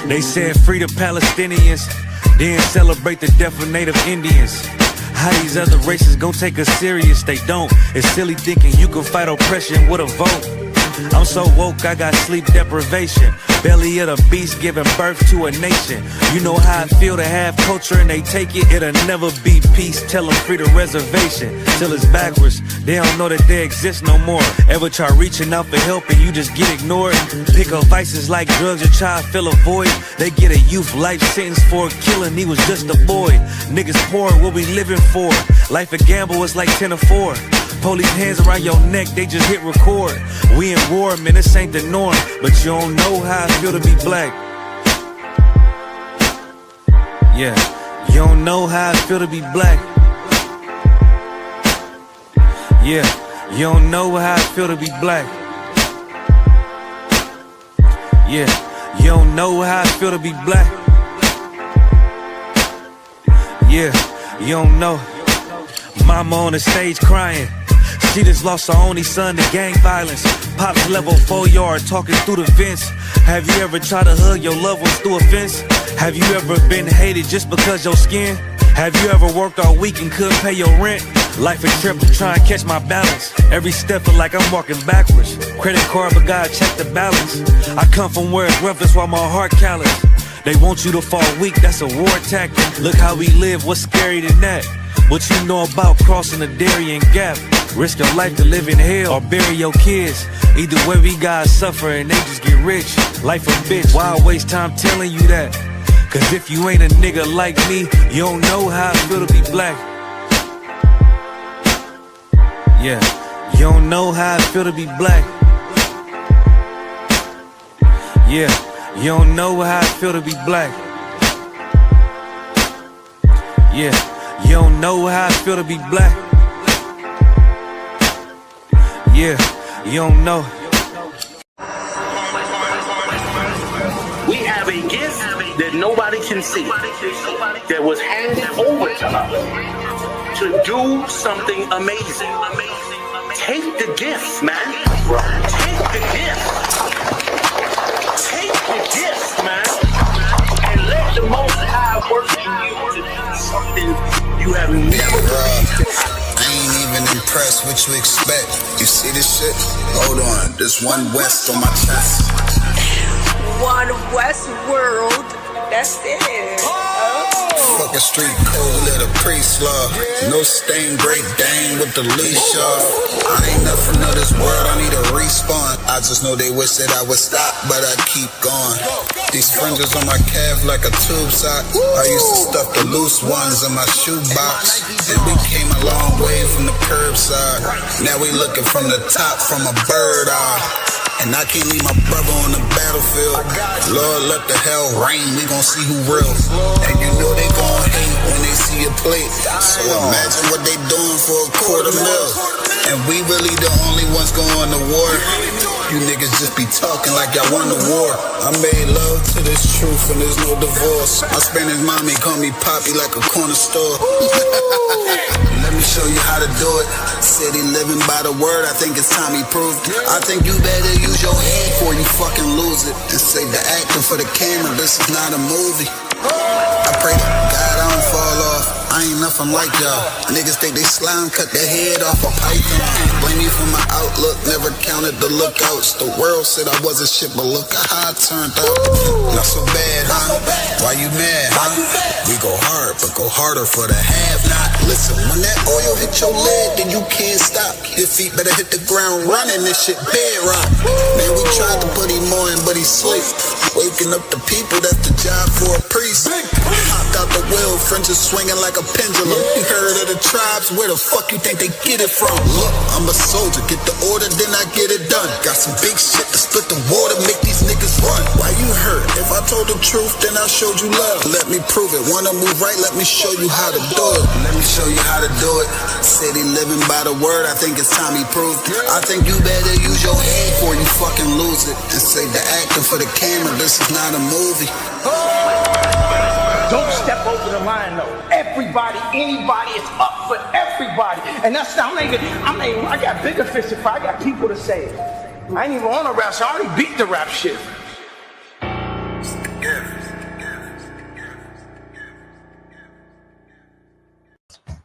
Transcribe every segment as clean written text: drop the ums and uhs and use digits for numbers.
They said free the Palestinians, then celebrate the death of native Indians. How these other races gon' take us serious? They don't. It's silly thinking you can fight oppression with a vote. I'm so woke, I got sleep deprivation. Belly of the beast giving birth to a nation. You know how I feel to have culture and they take it. It'll never be peace, tell them free the reservation. Till it's backwards, they don't know that they exist no more. Ever try reaching out for help and you just get ignored? Pick up vices like drugs, your child fill a void. They get a youth life sentence for a killing, he was just a boy. Niggas poor, what we living for? Life a gamble, it's like 10 or 4. Police hands around your neck, they just hit record. We in war, man, this ain't the norm. But you don't know how I feel to be black. Yeah, you don't know how I feel to be black. Yeah, you don't know how I feel to be black. Yeah, you don't know how I feel to be black. Yeah, you don't know. Mama on the stage crying. She just lost her only son to gang violence. Pops level 4 yard talking through the fence. Have you ever tried to hug your loved ones through a fence? Have you ever been hated just because your skin? Have you ever worked all week and couldn't pay your rent? Life a trip, I'm trying to catch my balance. Every step feel like I'm walking backwards. Credit card, but God check the balance. I come from where it's rough, that's why my heart callous. They want you to fall weak, that's a war tactic. Look how we live, what's scary than that? What you know about crossing the Darien Gap? Risk your life to live in hell or bury your kids. Either way we gotta suffer and they just get rich. Life a bitch, why I waste time telling you that? Cause if you ain't a nigga like me, you don't know how I feel to be black. Yeah, you don't know how I feel to be black. Yeah, you don't know how I feel to be black. Yeah, you don't know how I feel to be black. Yeah, you don't know. We have a gift that nobody can see, that was handed over to us to do something amazing. Take the gift, man. Take the gift. Take the gift, man. And let the Most High work in you to do something you have never believed. I ain't even impressed what you expect. You see this shit? Hold on, there's one West on my chest. One West world, that's it. Fuck a street code, let a priest love. No stain, great Dane with the leash off. I ain't nothing of this world, I need a respawn. I just know they wish that I would stop, but I keep going. These fringes on my calf like a tube sock. I used to stuff the loose ones in my shoebox. And we came a long way from the curbside. Now we looking from the top from a bird eye. And I can't leave my brother on the battlefield. Lord, let the hell rain, we gon' see who real. And you know they gon' hate when they see a plate. So imagine what they doing for $250,000. And we really the only ones going to war. You niggas just be talking like y'all won the war. I made love to this truth and there's no divorce. My Spanish mommy call me Poppy like a corner store. Let me show you how to do it. City living by the word, I think it's time he proved it. I think you better use your head before you fucking lose it. And save the acting for the camera, this is not a movie. I pray to God I don't fall off. I ain't nothing like y'all. Niggas think they slime, cut their head off a python. Blame me for my outlook, never counted the lookouts. The world said I wasn't shit, but look how I turned out. Not so bad, huh? Why you mad, huh? We go hard, but go harder for the have-not. Listen, when that oil hit your leg, then you can't stop. Your feet better hit the ground running, this shit bedrock. Man, we tried to put him on, but he sleep. Waking up the people, that's the job for a priest. Hopped out the wheel, fringes swinging like a pendulum. You heard of the tribes, where the fuck you think they get it from? Look, I'm a soldier, get the order, then I get it done. Got some big shit to split the water, make these niggas run. Why you hurt? If I told the truth, then I showed you love. Let me prove it, wanna move right, let me show you how to do it. Let me show you how to do it. City living by the word, I think it's time he proved it. I think you better use your head before you fucking lose it. And save the acting for the camera, this is not a movie. Don't step over the line though. Everybody, anybody, it's up for everybody. And that's not, I got bigger fish to fry. I got people to save. I ain't even on a rap, so I already beat the rap shit. Yeah.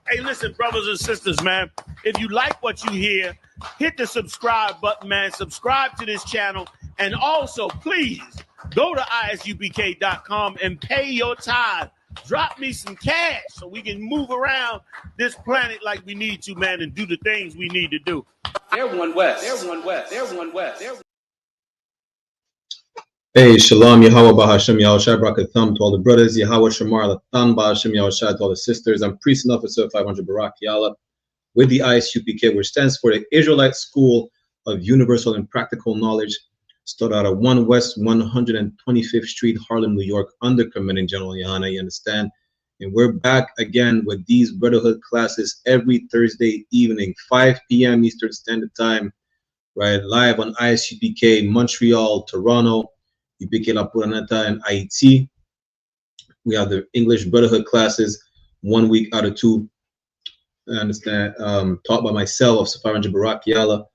Hey, listen, brothers and sisters, man. If you like what you hear, hit the subscribe button, man. Subscribe to this channel. And also, please, go to isupk.com and pay your tithe. Drop me some cash so we can move around this planet like we need to, man, and do the things we need to do. Everyone west. Everyone west. Everyone west. Hey, Shalom, Yahweh Bahashem Yahushai, Brakatham to all the brothers, Yahweh Shamar Latan Bahashem Yahushai to all the sisters. I'm priest and officer 500 Barak Yala with the I.S.U.P.K, which stands for the Israelite School of Universal and Practical Knowledge. Started out at 1 West 125th Street, Harlem, New York, under Commanding General YAHANNA, you understand? And we're back again with these Brotherhood classes every Thursday evening, 5 p.m. Eastern Standard Time, right? Live on I.S.U.P.K, Montreal, Toronto, YAHANNA La Puraneta, and Haiti. We have the English Brotherhood classes 1 week out of 2. I understand, taught by myself, 500 Barak Yala.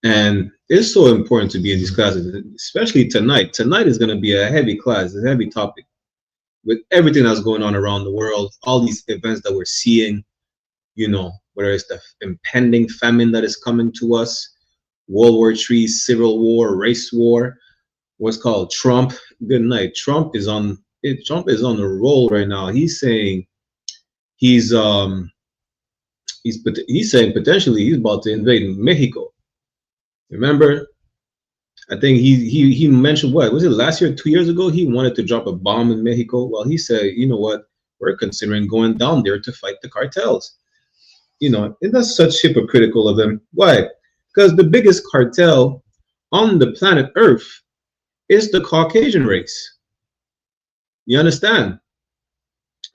And it's so important to be in these classes, especially tonight. Tonight is going to be a heavy class, a heavy topic. With everything that's going on around the world, all these events that we're seeing, you know, whether it's the impending famine that is coming to us, World War III, Civil War, race war, what's called Trump. Good night. Trump is on the roll right now. He's saying he's saying potentially he's about to invade Mexico. Remember, I think he mentioned, what was it, last year, 2 years ago, he wanted to drop a bomb in Mexico. Well, he said, you know what, we're considering going down there to fight the cartels. You know, and that's such hypocritical of them. Why? Because the biggest cartel on the planet Earth is the Caucasian race. You understand?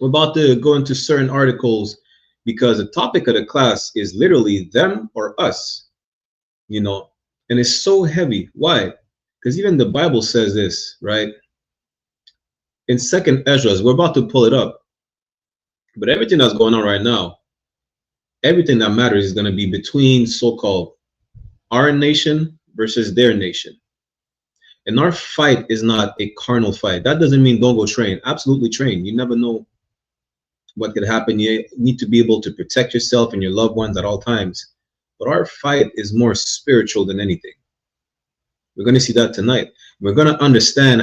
We're about to go into certain articles because the topic of the class is literally them or us, you know, and it's so heavy. Why? Because even the Bible says this, right? In 2nd Ezra, we're about to pull it up, but everything that's going on right now, everything that matters is going to be between so-called our nation versus their nation. And our fight is not a carnal fight. That doesn't mean don't go train. Absolutely train. You never know what could happen. You need to be able to protect yourself and your loved ones at all times. But our fight is more spiritual than anything. We're going to see that tonight. We're going to understand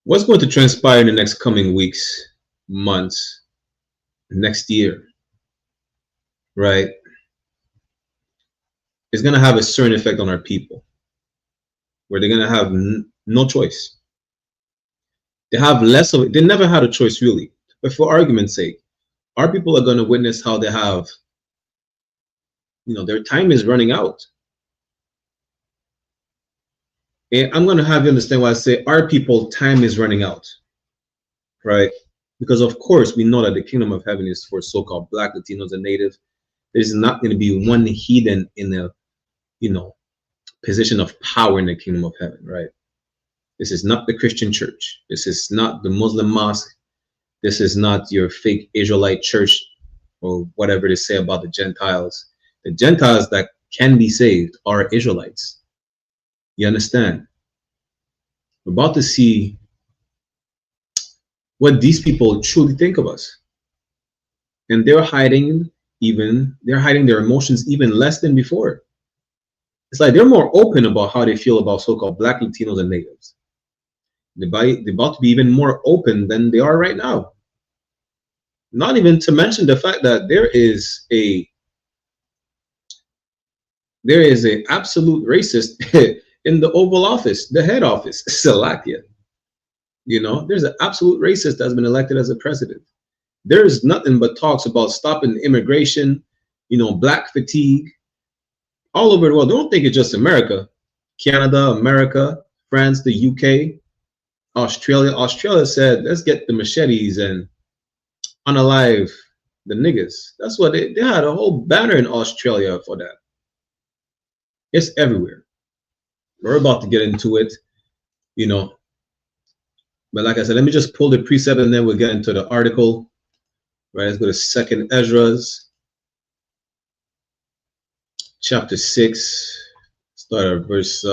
what's going to transpire in the next coming weeks, months, next year, right? It's going to have a certain effect on our people, where they're going to have no choice. They have less of it. They never had a choice, really. But for argument's sake, our people are going to witness how they have, you know, their time is running out. And I'm going to have you understand why I say our people, time is running out, right? Because of course we know that the kingdom of heaven is for so-called Black, Latinos, and Native. There's not going to be one heathen in a, you know, position of power in the kingdom of heaven, right? This is not the Christian church. This is not the Muslim mosque. This is not your fake Israelite church or whatever they say about the Gentiles. The Gentiles that can be saved are Israelites. You understand? We're about to see what these people truly think of us. And they're hiding their emotions even less than before. It's like they're more open about how they feel about so-called Black, Latinos, and Natives. They're about to be even more open than they are right now. Not even to mention the fact that there is a absolute racist in the Oval Office, the head office, Salakia. You know, there's an absolute racist that's been elected as a president. There's nothing but talks about stopping immigration, you know, Black fatigue, all over the world. Don't think it's just America. Canada, America, France, the UK, Australia. Australia said, let's get the machetes and unalive the niggas. That's what they had a whole banner in Australia for that. It's everywhere. We're about to get into it, you know. But like I said, let me just pull the precept and then we'll get into the article. Right, let's go to 2nd Ezra's chapter 6. Start at verse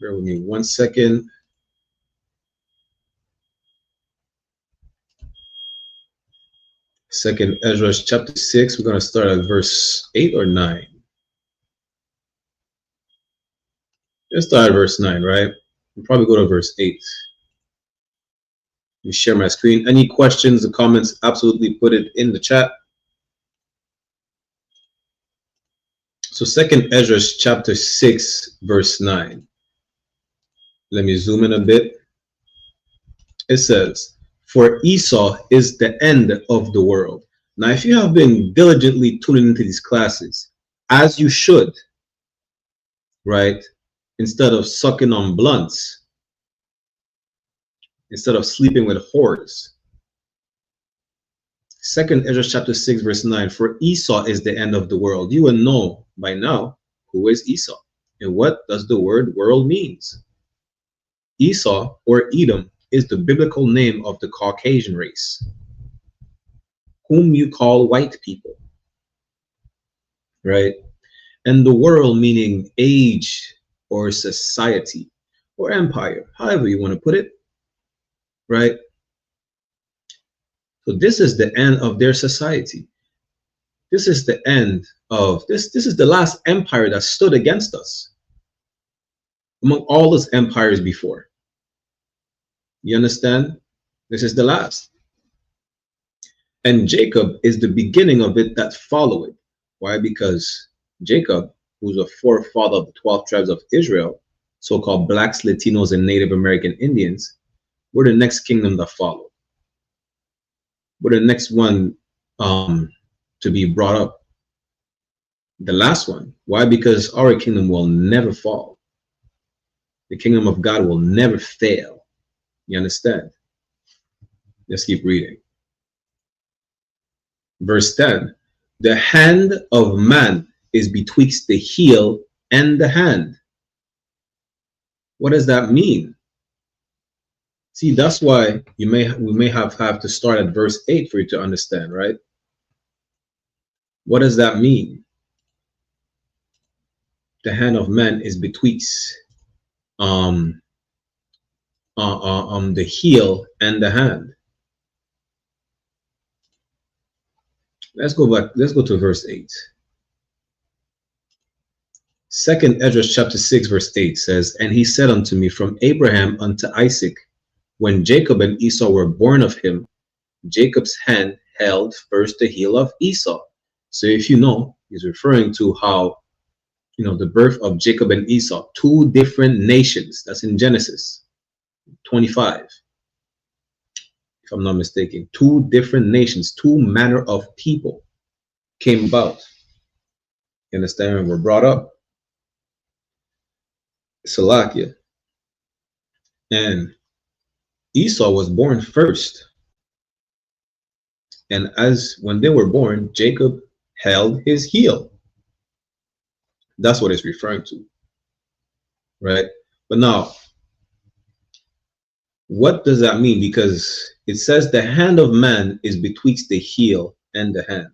bear with me 1 second. Second Ezra chapter 6. We're going to start at verse 8 or 9. Let's start at verse 9, right? We'll probably go to verse 8. Let me share my screen. Any questions or comments, absolutely put it in the chat. So second Ezra chapter 6, verse 9. Let me zoom in a bit. It says, for Esau is the end of the world. Now, if you have been diligently tuning into these classes, as you should, right? Instead of sucking on blunts, instead of sleeping with whores. Second Ezra chapter 6, verse 9, for Esau is the end of the world. You will know by now who is Esau and what does the word world means. Esau or Edom is the biblical name of the Caucasian race, whom you call white people, right? And the world meaning age or society or empire, however you want to put it, right? So this is the end of their society. This is the end of this. This is the last empire that stood against us among all those empires before. You understand? This is the last. And Jacob is the beginning of it that follow it. Why? Because Jacob, who's a forefather of the 12 tribes of Israel, so-called blacks, Latinos, and Native American Indians, were the next kingdom that followed. We're the next one to be brought up. The last one. Why? Because our kingdom will never fall. The kingdom of God will never fail. You understand? Let's keep reading. Verse 10. The hand of man is betwixt the heel and the hand. What does that mean? See, that's why we may have to start at verse 8 for you to understand, right? What does that mean? The hand of man is betwixt the heel and the hand. Let's go back. Let's go to verse 8. Second Ezra chapter 6, verse 8 says, and he said unto me, from Abraham unto Isaac, when Jacob and Esau were born of him, Jacob's hand held first the heel of Esau. So if you know, he's referring to how, the birth of Jacob and Esau, two different nations. That's in Genesis 25, if I'm not mistaken. Two different nations, two manner of people came about. You understand? And were brought up. Salakia. And Esau was born first. And when they were born, Jacob held his heel. That's what it's referring to. Right? But now, what does that mean? Because it says the hand of man is betwixt the heel and the hand.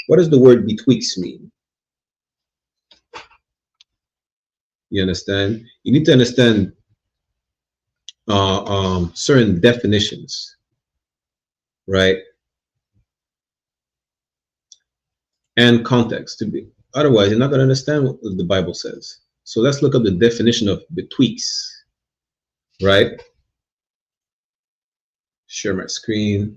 What does the word betwixt mean? You understand? You need to understand certain definitions, right? And context. Otherwise, you're not going to understand what the Bible says. So let's look up the definition of betwixt, right? Share my screen.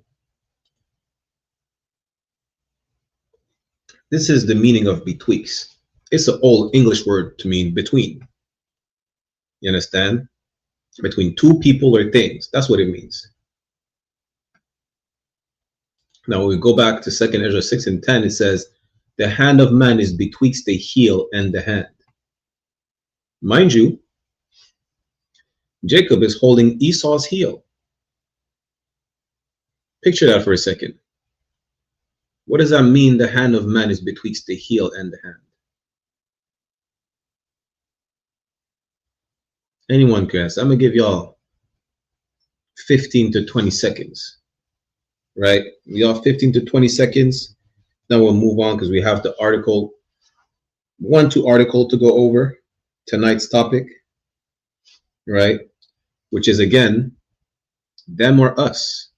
This is the meaning of betwixt. It's an old English word to mean between. You understand? Between two people or things. That's what it means. Now, when we go back to 2 Ezra 6 and 10, it says, the hand of man is betwixt the heel and the hand. Mind you, Jacob is holding Esau's heel. Picture that for a second. What does that mean, the hand of man is betwixt the heel and the hand? Anyone can answer. I'm going to give y'all 15 to 20 seconds. Right? We have 15 to 20 seconds. Now we'll move on because we have the article, 1-2 article to go over tonight's topic, right? Which is again, them or us,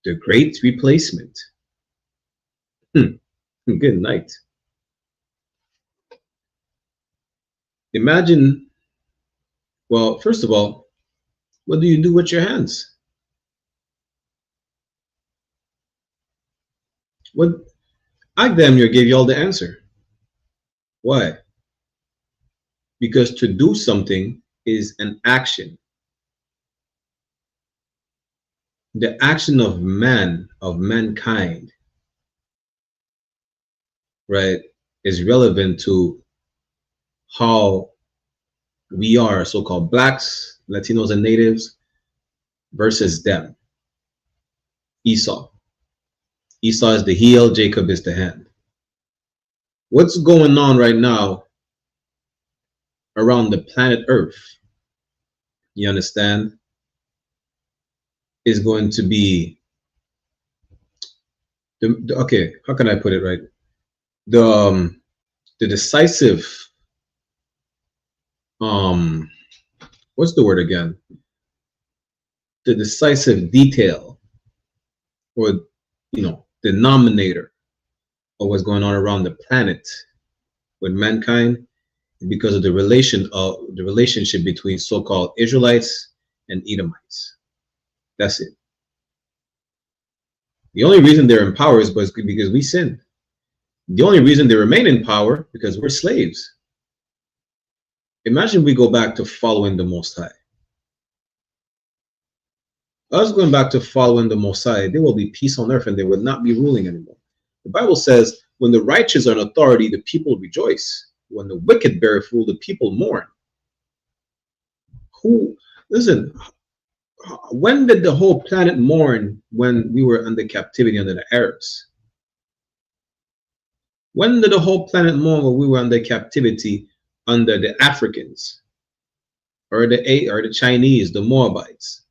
the great replacement. Good night. Imagine, well, first of all, what do you do with your hands? What? I damn near gave you all the answer. Why? Because to do something is an action. The action of man, of mankind, right, is relevant to how we are, so-called blacks, Latinos, and natives versus them. Esau. Esau is the heel, Jacob is the hand. What's going on right now around the planet Earth, you understand, is going to be okay, how can I put it right? The decisive what's the word again? The decisive detail, or denominator of what's going on around the planet with mankind, because of the relationship between so-called Israelites and Edomites. That's it. The only reason they're in power is because we sinned. The only reason they remain in power because we're slaves. Imagine we go back to following the Most High. Us going back to following the Most High, there will be peace on earth and they will not be ruling anymore. The Bible says, when the righteous are in authority, the people rejoice. When the wicked bear rule, the people mourn. Listen, when did the whole planet mourn when we were under captivity under the Arabs? When did the whole planet mourn when we were under captivity under the Africans or the Chinese, the Moabites?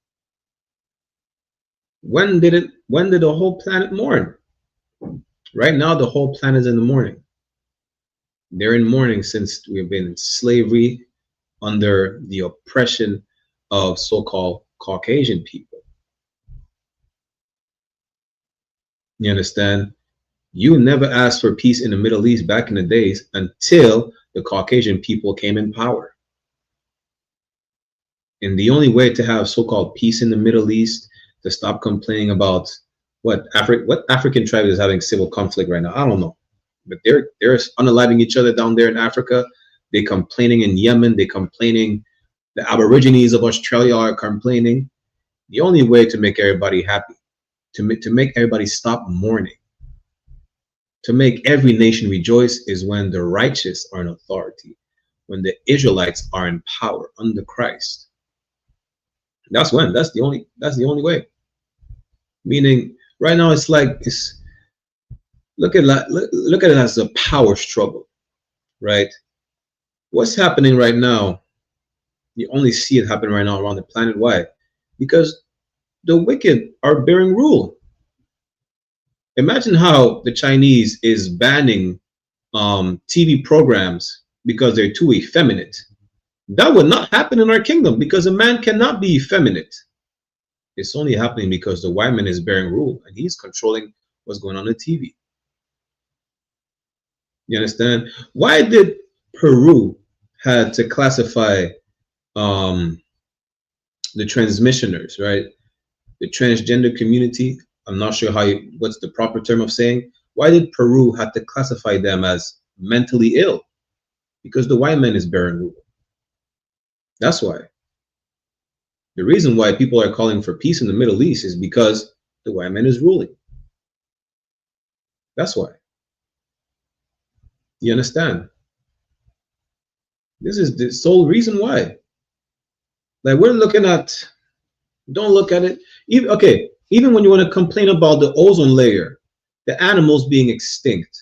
When did the whole planet mourn? Right now, the whole planet is in the mourning. They're in mourning since we've been in slavery under the oppression of so-called Caucasian people. You understand? You never asked for peace in the Middle East back in the days until the Caucasian people came in power. And the only way to have so-called peace in the Middle East, to stop complaining about what African tribe is having civil conflict right now, I don't know. But they're unaliving each other down there in Africa. They're complaining in Yemen. They're complaining. The Aborigines of Australia are complaining. The only way to make everybody happy, to make everybody stop mourning, to make every nation rejoice, is when the righteous are in authority, when the Israelites are in power under Christ. That's the only way. Meaning, right now it's like look at it as a power struggle, right? What's happening right now? You only see it happen right now around the planet. Why? Because the wicked are bearing rule. Imagine how the Chinese is banning TV programs because they're too effeminate. That would not happen in our kingdom, because a man cannot be effeminate. It's only happening because the white man is bearing rule and he's controlling what's going on TV. You understand? Why did Peru had to classify the transmissioners, right? The transgender community. I'm not sure what's the proper term of saying. Why did Peru have to classify them as mentally ill? Because the white man is bearing rule. That's why. The reason why people are calling for peace in the Middle East is because the white man is ruling. That's why. You understand? This is the sole reason why. Like, we're looking at, don't look at it. Even when you want to complain about the ozone layer, the animals being extinct.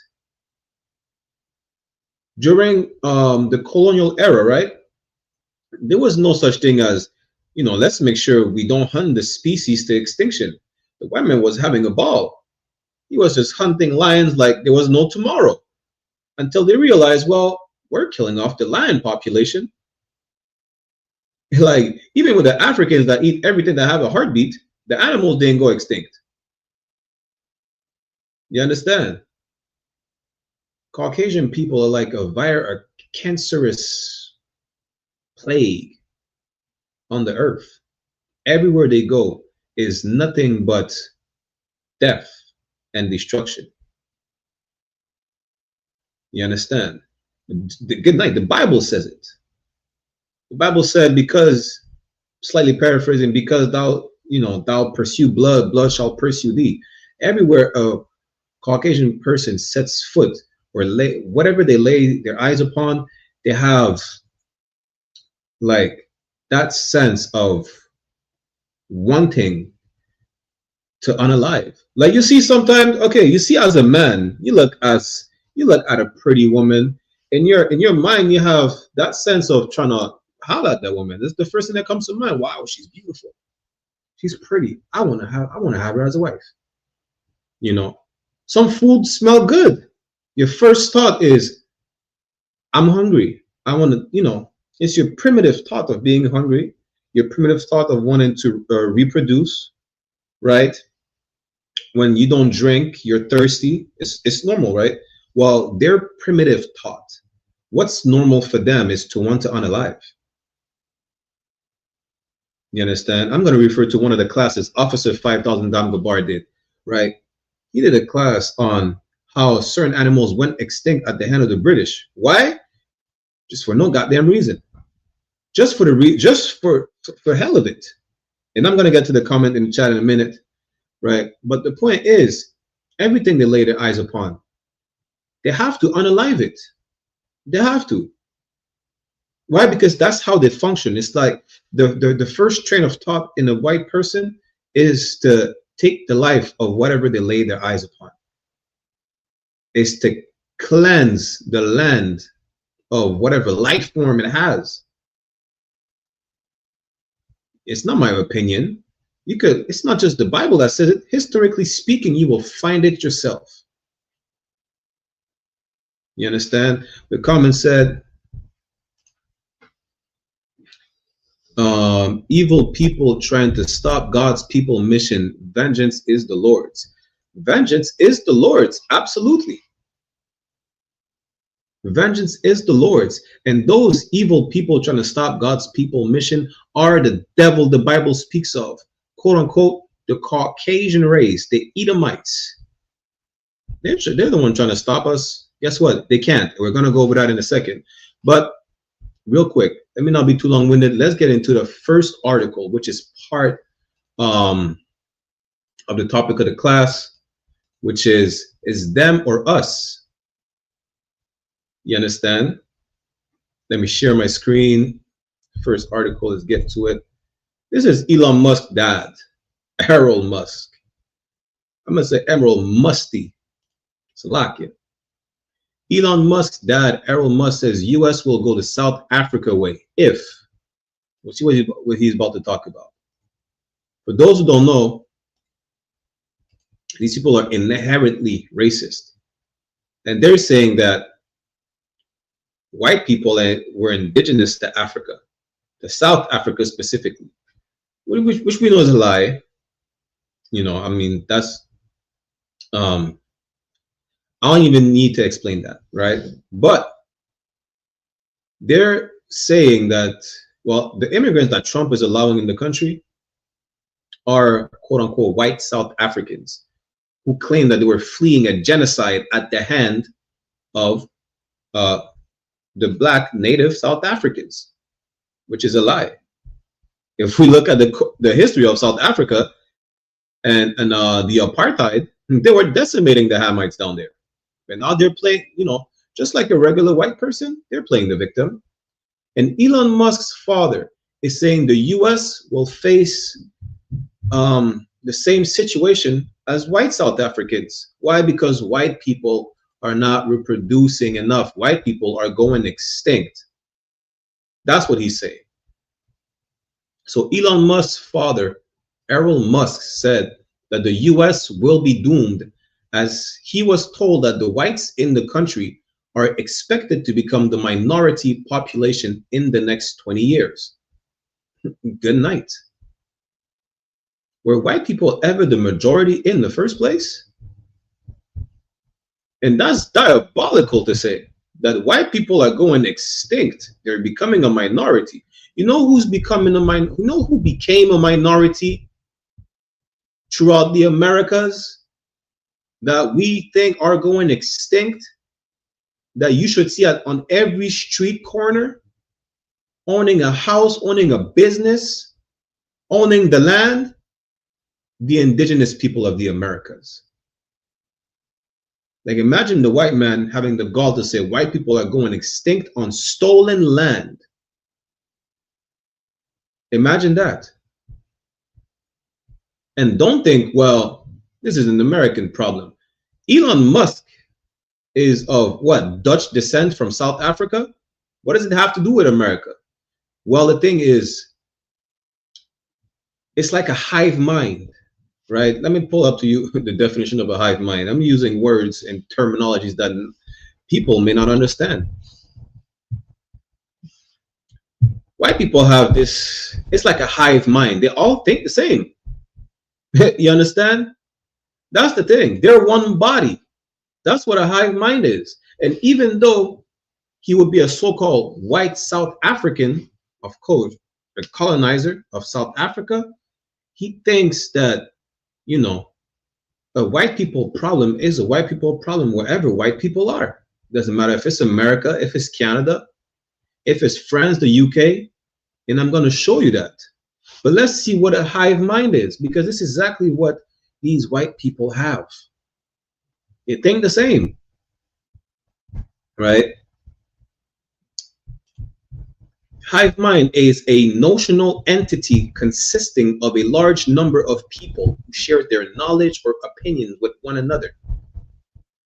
During the colonial era, right? There was no such thing as, let's make sure we don't hunt the species to extinction. The white man was having a ball. He was just hunting lions like there was no tomorrow, until they realized, well, we're killing off the lion population. Like, even with the Africans that eat everything that have a heartbeat, the animals didn't go extinct. You understand? Caucasian people are like a cancerous plague on the earth. Everywhere they go is nothing but death and destruction. You understand? Good night. The Bible says it. The Bible said, because, slightly paraphrasing, because thou pursue blood, blood shall pursue thee. Everywhere a Caucasian person sets foot or whatever they lay their eyes upon, they have like that sense of wanting to unalive. Like you see sometimes, okay, you see as a man, you look at a pretty woman, in your mind you have that sense of trying to holler at that woman. That's the first thing that comes to mind. Wow, she's beautiful, she's pretty. I want to have her as a wife. You know, some food smell good. Your first thought is, I'm hungry. I want to, it's your primitive thought of being hungry, your primitive thought of wanting to reproduce, right? When you don't drink, you're thirsty. It's normal, right? Well, their primitive thought, what's normal for them is to want to unalive. You understand? I'm going to refer to one of the classes Officer 5000 Dam Gabar did, right? He did a class on how certain animals went extinct at the hand of the British. Why? Just for no goddamn reason. Just for hell of it. And I'm going to get to the comment in the chat in a minute, right? But the point is, everything they lay their eyes upon, they have to unalive it. They have to. Why? Because that's how they function. It's like the first train of thought in a white person is to take the life of whatever they lay their eyes upon. It's to cleanse the land of whatever life form it has. It's not my opinion. It's not just the Bible that says it. Historically speaking, you will find it yourself. You understand? The comment said, evil people trying to stop God's people mission. Vengeance is the Lord's. Vengeance is the Lord's. Absolutely. Vengeance is the Lord's. And those evil people trying to stop God's people mission are the devil the Bible speaks of. Quote unquote, the Caucasian race, the Edomites. They're the one trying to stop us. Guess what? They can't. We're going to go over that in a second. But real quick, let me not be too long-winded. Let's get into the first article, which is part of the topic of the class, which is them or us? You understand? Let me share my screen. First article, let's get to it. This is Elon Musk's dad, Errol Musk. I'm going to say Emerald Musty. Salakia. Elon Musk's dad, Errol Musk, says U.S. will go the South Africa way if. We'll see what he's about to talk about. For those who don't know, these people are inherently racist. And they're saying that white people were indigenous to Africa, to South Africa specifically, which we know is a lie. I mean, that's, I don't even need to explain that, right? But they're saying that, well, the immigrants that Trump is allowing in the country are quote unquote white South Africans who claim that they were fleeing a genocide at the hand of the black native South Africans, which is a lie. If we look at the history of South Africa and the apartheid, they were decimating the Hamites down there. And now they're playing, just like a regular white person, they're playing the victim. And Elon Musk's father is saying the U.S. will face the same situation as white South Africans. Why? Because white people are not reproducing enough. White people are going extinct. That's what he's saying. So Elon Musk's father, Errol Musk, said that the U.S. will be doomed, as he was told that the whites in the country are expected to become the minority population in the next 20 years. Good night. Were white people ever the majority in the first place? And that's diabolical to say that white people are going extinct. They're becoming a minority. You know who's becoming you know who became a minority throughout the Americas that we think are going extinct? That you should see on every street corner, owning a house, owning a business, owning the land? The indigenous people of the Americas. Like, imagine the white man having the gall to say white people are going extinct on stolen land. Imagine that. And don't think, well, this is an American problem. Elon Musk is of what, Dutch descent from South Africa? What does it have to do with America? Well, the thing is, it's like a hive mind, right? Let me pull up to you the definition of a hive mind. I'm using words and terminologies that people may not understand. White people have this, it's like a hive mind. They all think the same. You understand? That's the thing. They're one body. That's what a hive mind is. And even though he would be a so-called white South African, of course, a colonizer of South Africa, he thinks that, you know, a white people problem is a white people problem wherever white people are. Doesn't matter if it's America, if it's Canada, if it's France, the UK, and I'm going to show you that. But let's see what a hive mind is, because this is exactly what these white people have. They think the same, right? Hive mind is a notional entity consisting of a large number of people who share their knowledge or opinions with one another,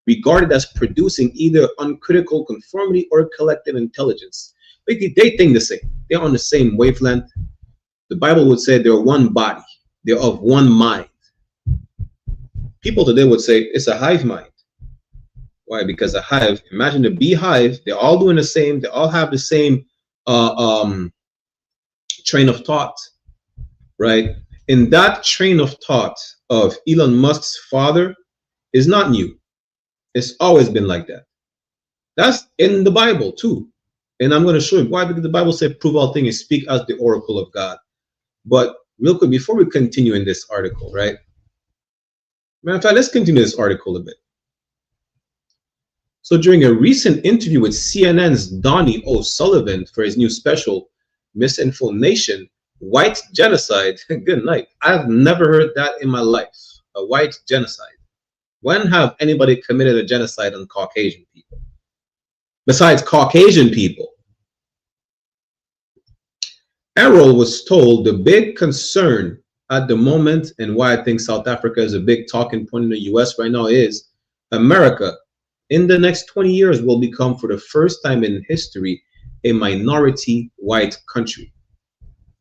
regarded as producing either uncritical conformity or collective intelligence. They think the same. They're on the same wavelength. The Bible would say they're one body. They're of one mind. People today would say it's a hive mind. Why? Because a hive, imagine the beehive, they're all doing the same. They all have the same train of thought, right? And that train of thought of Elon Musk's father is not new. It's always been like that. That's in the Bible too. And I'm going to show you why, because the Bible said, prove all things, speak as the oracle of God. But real quick, before we continue in this article, right? Matter of fact, let's continue this article a bit. So during a recent interview with CNN's Donnie O'Sullivan for his new special, Misinformation, White Genocide, good night. I've never heard that in my life, a white genocide. When have anybody committed a genocide on Caucasian people? Besides Caucasian people. Errol was told the big concern at the moment, and why I think South Africa is a big talking point in the US right now, is America in the next 20 years will become, for the first time in history, a minority white country,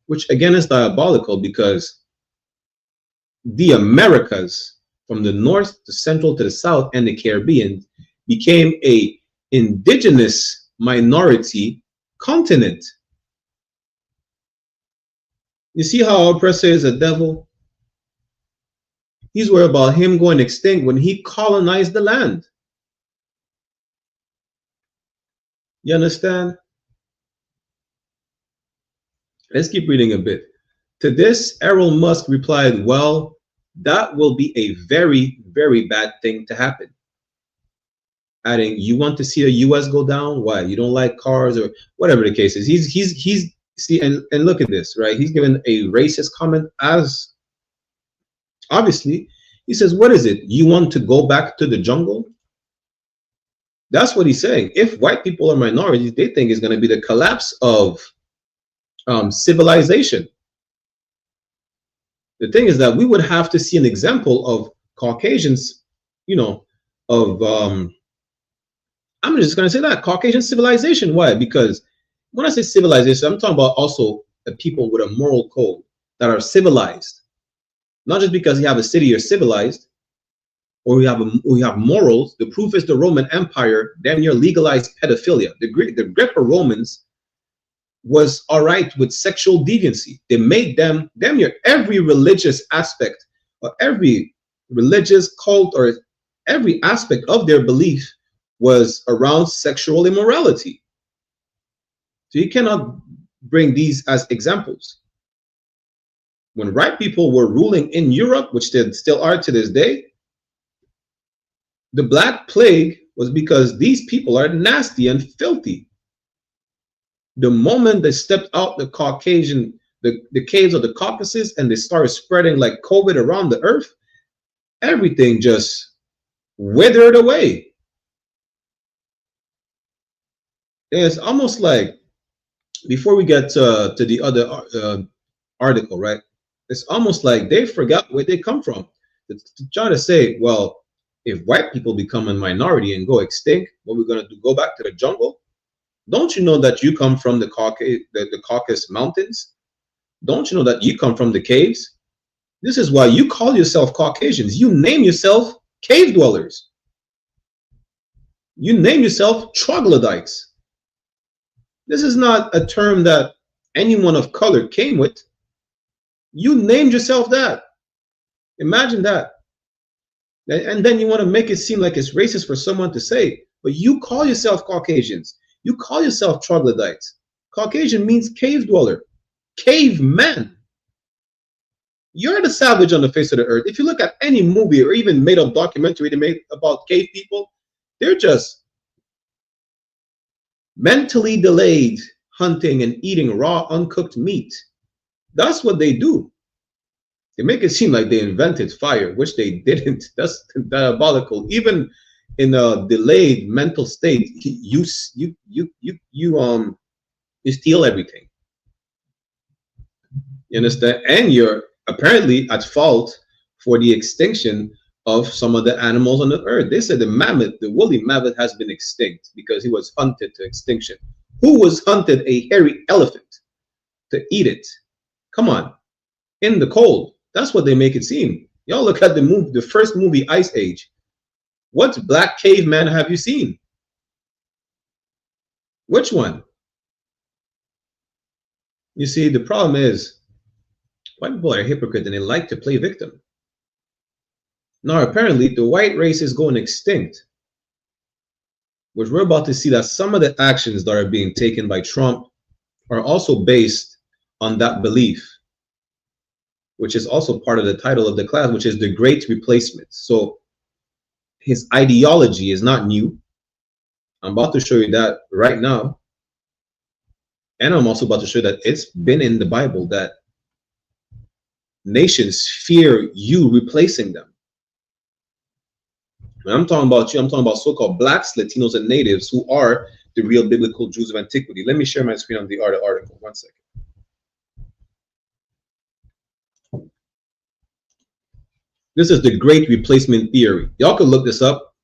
which again is diabolical, because the Americas, from the north to central to the south and the Caribbean, became a indigenous minority continent. You see how our oppressor is a devil? He's worried about him going extinct when he colonized the land. You understand? Let's keep reading a bit. To this, Elon Musk replied, well, that will be a very, very bad thing to happen. Adding, you want to see the US go down? Why? You don't like cars or whatever the case is. He's see, and look at this, right? He's given a racist comment, as obviously he says, what is it? You want to go back to the jungle? That's what he's saying. If white people are minorities, they think it's going to be the collapse of civilization. The thing is that we would have to see an example of Caucasians, you know, of I'm just going to say that Caucasian civilization. Why? Because when I say civilization, I'm talking about also the people with a moral code that are civilized. Not just because you have a city, you're civilized, or we have morals. The proof is the Roman Empire. Then you're legalized pedophilia. The Greco-Romans was all right with sexual deviancy. They made them every religious aspect, or every religious cult, or every aspect of their belief was around sexual immorality. So you cannot bring these as examples. When white people were ruling in Europe, which they still are to this day, the Black Plague was because these people are nasty and filthy. The moment they stepped out the Caucasian, the caves of the Caucasus, and they started spreading like COVID around the earth, everything just withered away. It's almost like, before we get to the other article, right? It's almost like they forgot where they come from. To try to say, well, if white people become a minority and go extinct, what we're going to do, go back to the jungle? Don't you know that you come from the Caucasus Mountains? Don't you know that you come from the caves? This is why you call yourself Caucasians. You name yourself cave dwellers. You name yourself troglodytes. This is not a term that anyone of color came with. You named yourself that. Imagine that. And then you want to make it seem like it's racist for someone to say, but you call yourself Caucasians. You call yourself troglodytes. Caucasian means cave dweller, caveman. You're the savage on the face of the earth. If you look at any movie or even made up documentary they made about cave people, they're just mentally delayed hunting and eating raw, uncooked meat. That's what they do. They make it seem like they invented fire, which they didn't. That's diabolical. Even in a delayed mental state, you steal everything. You understand? And you're apparently at fault for the extinction of some of the animals on the earth. They said the mammoth, the woolly mammoth, has been extinct because he was hunted to extinction. Who was hunted a hairy elephant to eat it? Come on, in the cold. That's what they make it seem. Y'all look at the first movie, Ice Age. What black caveman have you seen? Which one? You see, the problem is white people are hypocrites and they like to play victim. Now, apparently, the white race is going extinct, which we're about to see that some of the actions that are being taken by Trump are also based on that belief, which is also part of the title of the class, which is the Great Replacement. So his ideology is not new. I'm about to show you that right now. And I'm also about to show you that it's been in the Bible that nations fear you replacing them. When I'm talking about you, I'm talking about so-called blacks, Latinos, and natives who are the real biblical Jews of antiquity. Let me share my screen on the article. 1 second. This is the Great Replacement Theory. Y'all can look this up,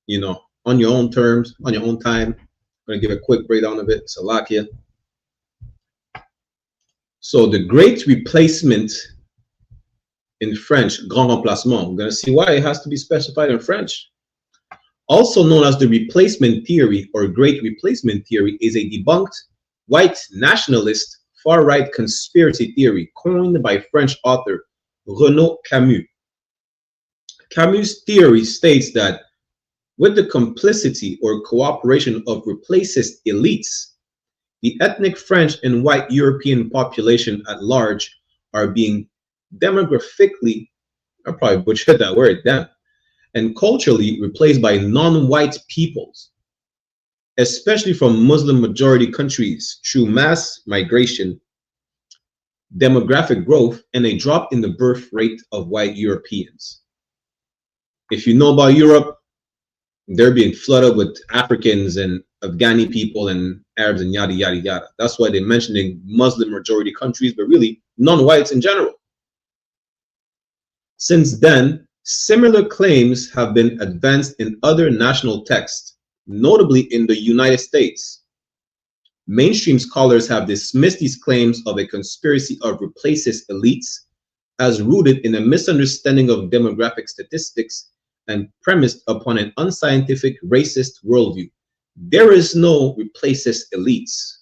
you know, on your own terms, on your own time. I'm going to give a quick breakdown of it. Salakia. So the Great Replacement, in French, Grand Remplacement. We're going to see why it has to be specified in French. Also known as the Replacement Theory or Great Replacement Theory, is a debunked white nationalist far-right conspiracy theory coined by French author Renaud Camus. Camus' theory states that with the complicity or cooperation of replacist elites, the ethnic French and white European population at large are being demographically, I probably butchered that word, damn, and culturally replaced by non-white peoples, especially from Muslim majority countries, through mass migration, demographic growth, and a drop in the birth rate of white Europeans. If you know about Europe, they're being flooded with Africans and Afghani people and Arabs and yada, yada, yada. That's why they're mentioning Muslim majority countries, but really non-whites in general. Since then, similar claims have been advanced in other national texts, notably in the United States. Mainstream scholars have dismissed these claims of a conspiracy of replacist elites as rooted in a misunderstanding of demographic statistics and premised upon an unscientific racist worldview. There is no replacist elites.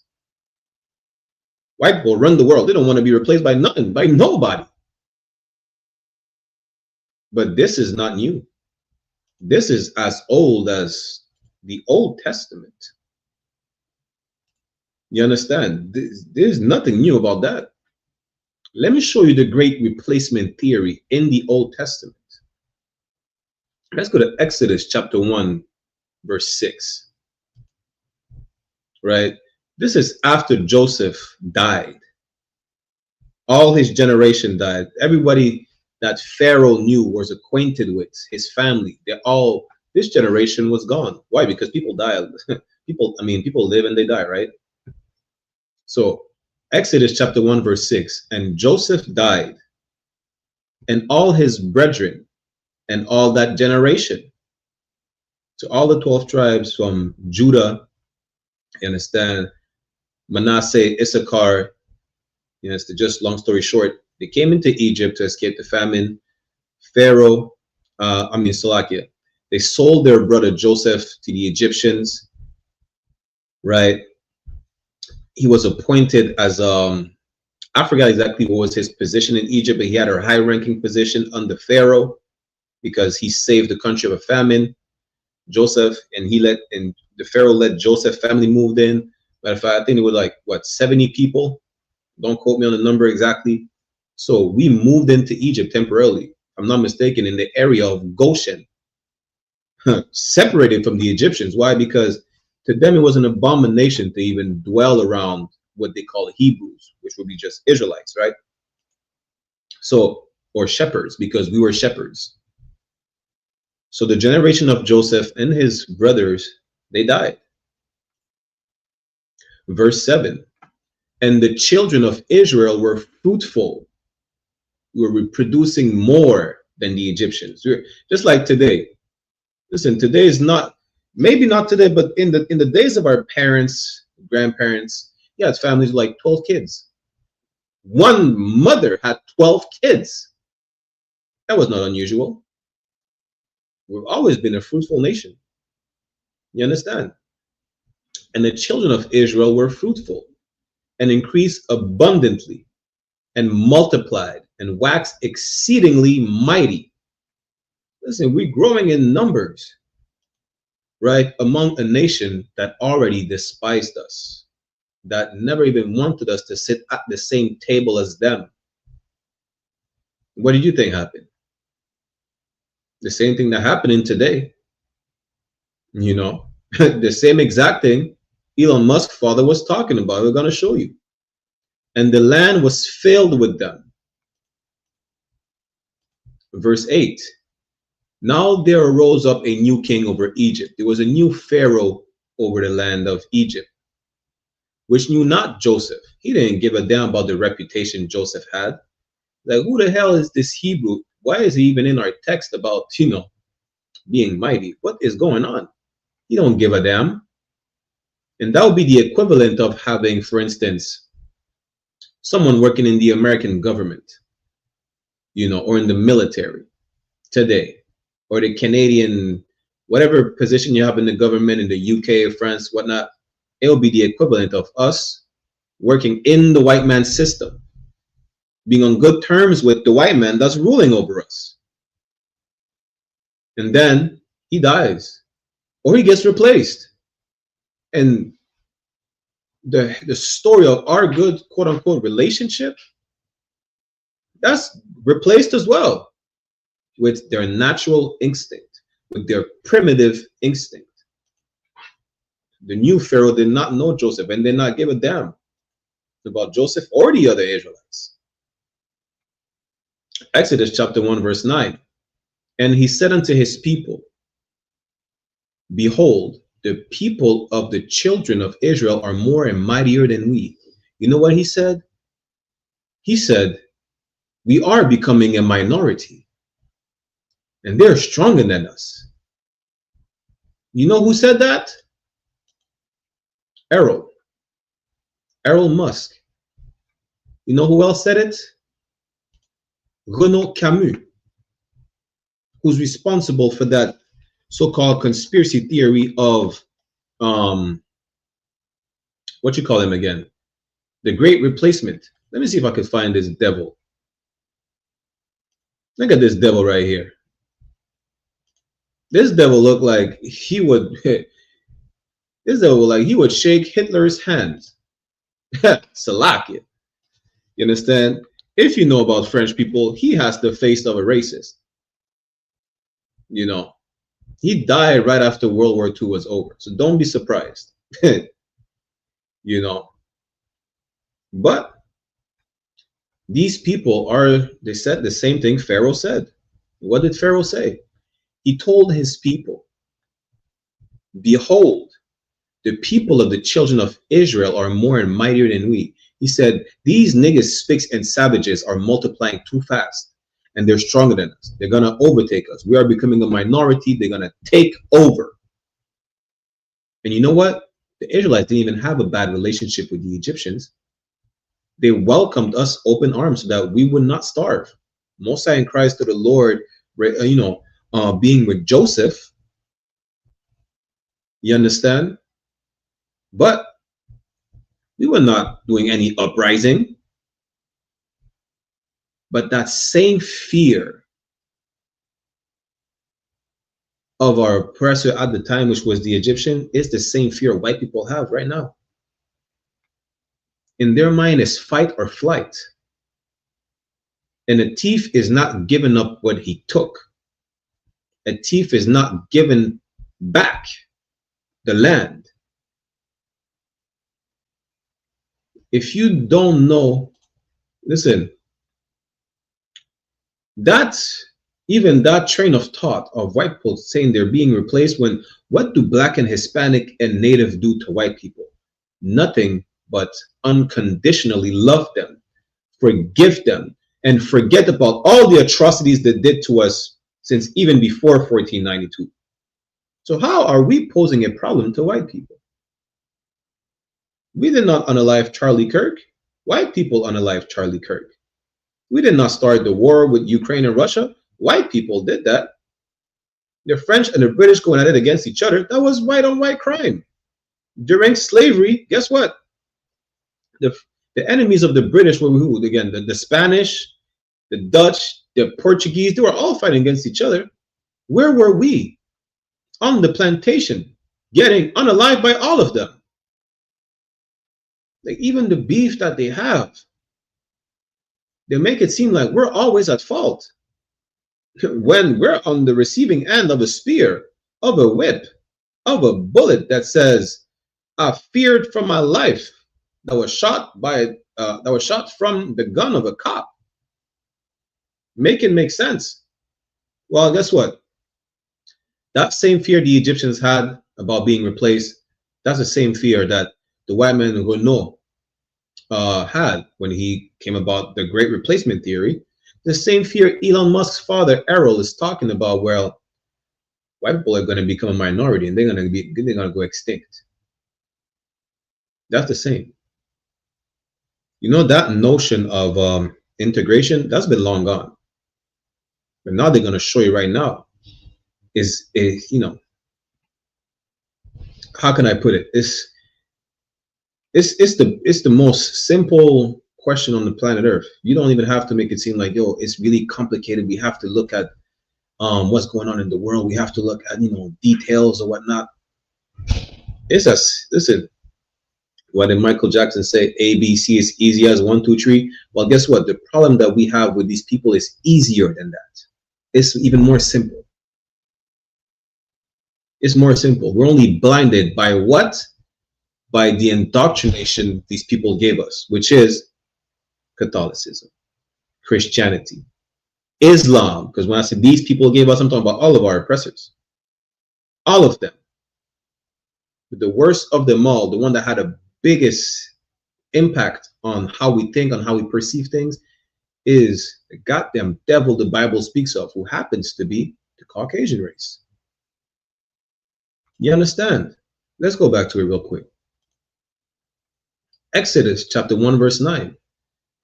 White people run the world. They don't want to be replaced by nothing, by nobody. But this is not new. This is as old as the Old Testament. You understand? There's nothing new about that. Let me show you the great replacement theory in the Old Testament. Let's go to Exodus chapter 1, verse 6. Right? This is after Joseph died. All his generation died. Everybody that Pharaoh knew, was acquainted with, his family, this generation was gone. Why? Because people die. People live and they die, right? So Exodus chapter 1, verse 6, and Joseph died, and all his brethren, and all that generation. So all the 12 tribes from Judah, you understand, Manasseh, Issachar, you know, it's just long story short, they came into Egypt to escape the famine. Pharaoh, Salakia, they sold their brother Joseph to the Egyptians, right? He was appointed as, I forgot exactly what was his position in Egypt, but he had a high-ranking position under Pharaoh because he saved the country of a famine. Joseph, and the Pharaoh let Joseph family moved in. Matter of fact, I think it was like, what, 70 people? Don't quote me on the number exactly. So we moved into Egypt temporarily, if I'm not mistaken, in the area of Goshen, separated from the Egyptians. Why? Because to them, it was an abomination to even dwell around what they call Hebrews, which would be just Israelites, right? So, or shepherds, because we were shepherds. So the generation of Joseph and his brothers, they died. Verse 7, and the children of Israel were fruitful, were reproducing more than the Egyptians. Just like today. Listen, today is not, maybe not today, but in the days of our parents, grandparents, yeah, it's families like 12 kids. One mother had 12 kids. That was not unusual. We've always been a fruitful nation. You understand? And the children of Israel were fruitful and increased abundantly and multiplied and waxed exceedingly mighty. Listen, we're growing in numbers, right? Among a nation that already despised us, that never even wanted us to sit at the same table as them. What did you think happened? The same thing that happening today. You know, the same exact thing Elon Musk's father was talking about. We're going to show you. And the land was filled with them. Verse 8. Now there arose up a new king over Egypt. There was a new Pharaoh over the land of Egypt, which knew not Joseph. He didn't give a damn about the reputation Joseph had. Like, who the hell is this Hebrew? Why is he even in our text about, being mighty? What is going on? He don't give a damn. And that would be the equivalent of having, for instance, someone working in the American government, or in the military today, or the Canadian, whatever position you have in the government in the UK, France, whatnot. It will be the equivalent of us working in the white man's system, being on good terms with the white man that's ruling over us. And then he dies or he gets replaced. And the story of our good, quote unquote, relationship, that's replaced as well with their natural instinct, with their primitive instinct. The new Pharaoh did not know Joseph and did not give a damn about Joseph or the other Israelites. Exodus chapter 1, verse 9. And he said unto his people, behold, the people of the children of Israel are more and mightier than we. You know what he said? He said, we are becoming a minority and they're stronger than us. You know who said that? Elon Musk. You know who else said it? Renaud Camus, who's responsible for that so-called conspiracy theory of what you call him again? The Great Replacement. Let me see if I can find this devil. Look at this devil right here. This devil looked like he would. This devil like he would shake Hitler's hands. Salakia. You understand? If you know about French people, he has the face of a racist. You know, he died right after World War II was over. So don't be surprised. You know. But these people are, they said the same thing Pharaoh said. What did Pharaoh say? He told his people, behold, the people of the children of Israel are more and mightier than we. He said, these niggas, spicks, and savages are multiplying too fast, and they're stronger than us. They're going to overtake us. We are becoming a minority. They're going to take over. And you know what? The Israelites didn't even have a bad relationship with the Egyptians. They welcomed us open arms so that we would not starve. Mosiah and Christ to the Lord, being with Joseph. You understand? But we were not doing any uprising. But that same fear of our oppressor at the time, which was the Egyptian, is the same fear white people have right now. In their mind is fight or flight. And a thief is not giving up what he took. A thief is not giving back the land. If you don't know, listen, even that train of thought of white people saying they're being replaced, when what do Black and Hispanic and Native do to white people? Nothing but unconditionally love them, forgive them, and forget about all the atrocities they did to us since even before 1492. So how are we posing a problem to white people? We did not unalive Charlie Kirk. White people unalive Charlie Kirk. We did not start the war with Ukraine and Russia. White people did that. The French and the British going at it against each other, that was white on white crime. During slavery, guess what? The enemies of the British were who? Again, the Spanish, the Dutch, the Portuguese, they were all fighting against each other. Where were we? On the plantation, getting unalived by all of them. Like even the beef that they have, they make it seem like we're always at fault when we're on the receiving end of a spear, of a whip, of a bullet that says, I feared for my life, that was shot from the gun of a cop. Make it make sense. Well, guess what? That same fear the Egyptians had about being replaced, that's the same fear that the white man Renault had when he came about the great replacement theory. The same fear Elon Musk's father Errol is talking about, well, white people are going to become a minority and they're going to go extinct. That's the same. You know, that notion of integration, that's been long gone. But now they're going to show you right now is you know, how can I put it? It's the most simple question on the planet Earth. You don't even have to make it seem like, yo, it's really complicated. We have to look at what's going on in the world. We have to look at, you know, details or whatnot. It's us. Listen, what did Michael Jackson say? A, B, C is easy as 1, 2, 3. Well, guess what? The problem that we have with these people is easier than that. It's even more simple. It's more simple. We're only blinded by what? By the indoctrination these people gave us, which is Catholicism, Christianity, Islam. Because when I say these people gave us, I'm talking about all of our oppressors. All of them. But the worst of them all, the one that had the biggest impact on how we think, on how we perceive things, is the goddamn devil the Bible speaks of, who happens to be the Caucasian race. You understand? Let's go back to it real quick. Exodus chapter 1 verse 9.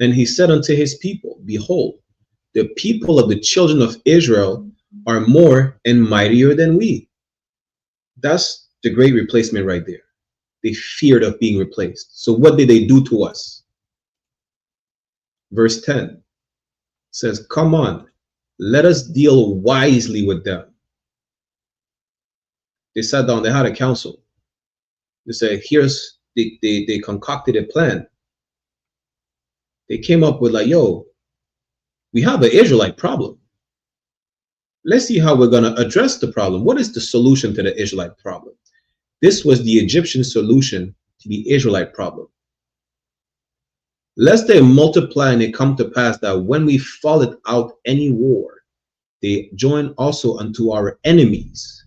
And he said unto his people, behold, the people of the children of Israel are more and mightier than we. That's the great replacement right there. They feared of being replaced. So what did they do to us? Verse 10 says, come on, let us deal wisely with them. They sat down, they had a council. They said, here's, they concocted a plan. They came up with like, yo, we have an Israelite problem. Let's see how we're going to address the problem. What is the solution to the Israelite problem? This was the Egyptian solution to the Israelite problem. Lest they multiply and it come to pass that when we followed out any war, they join also unto our enemies.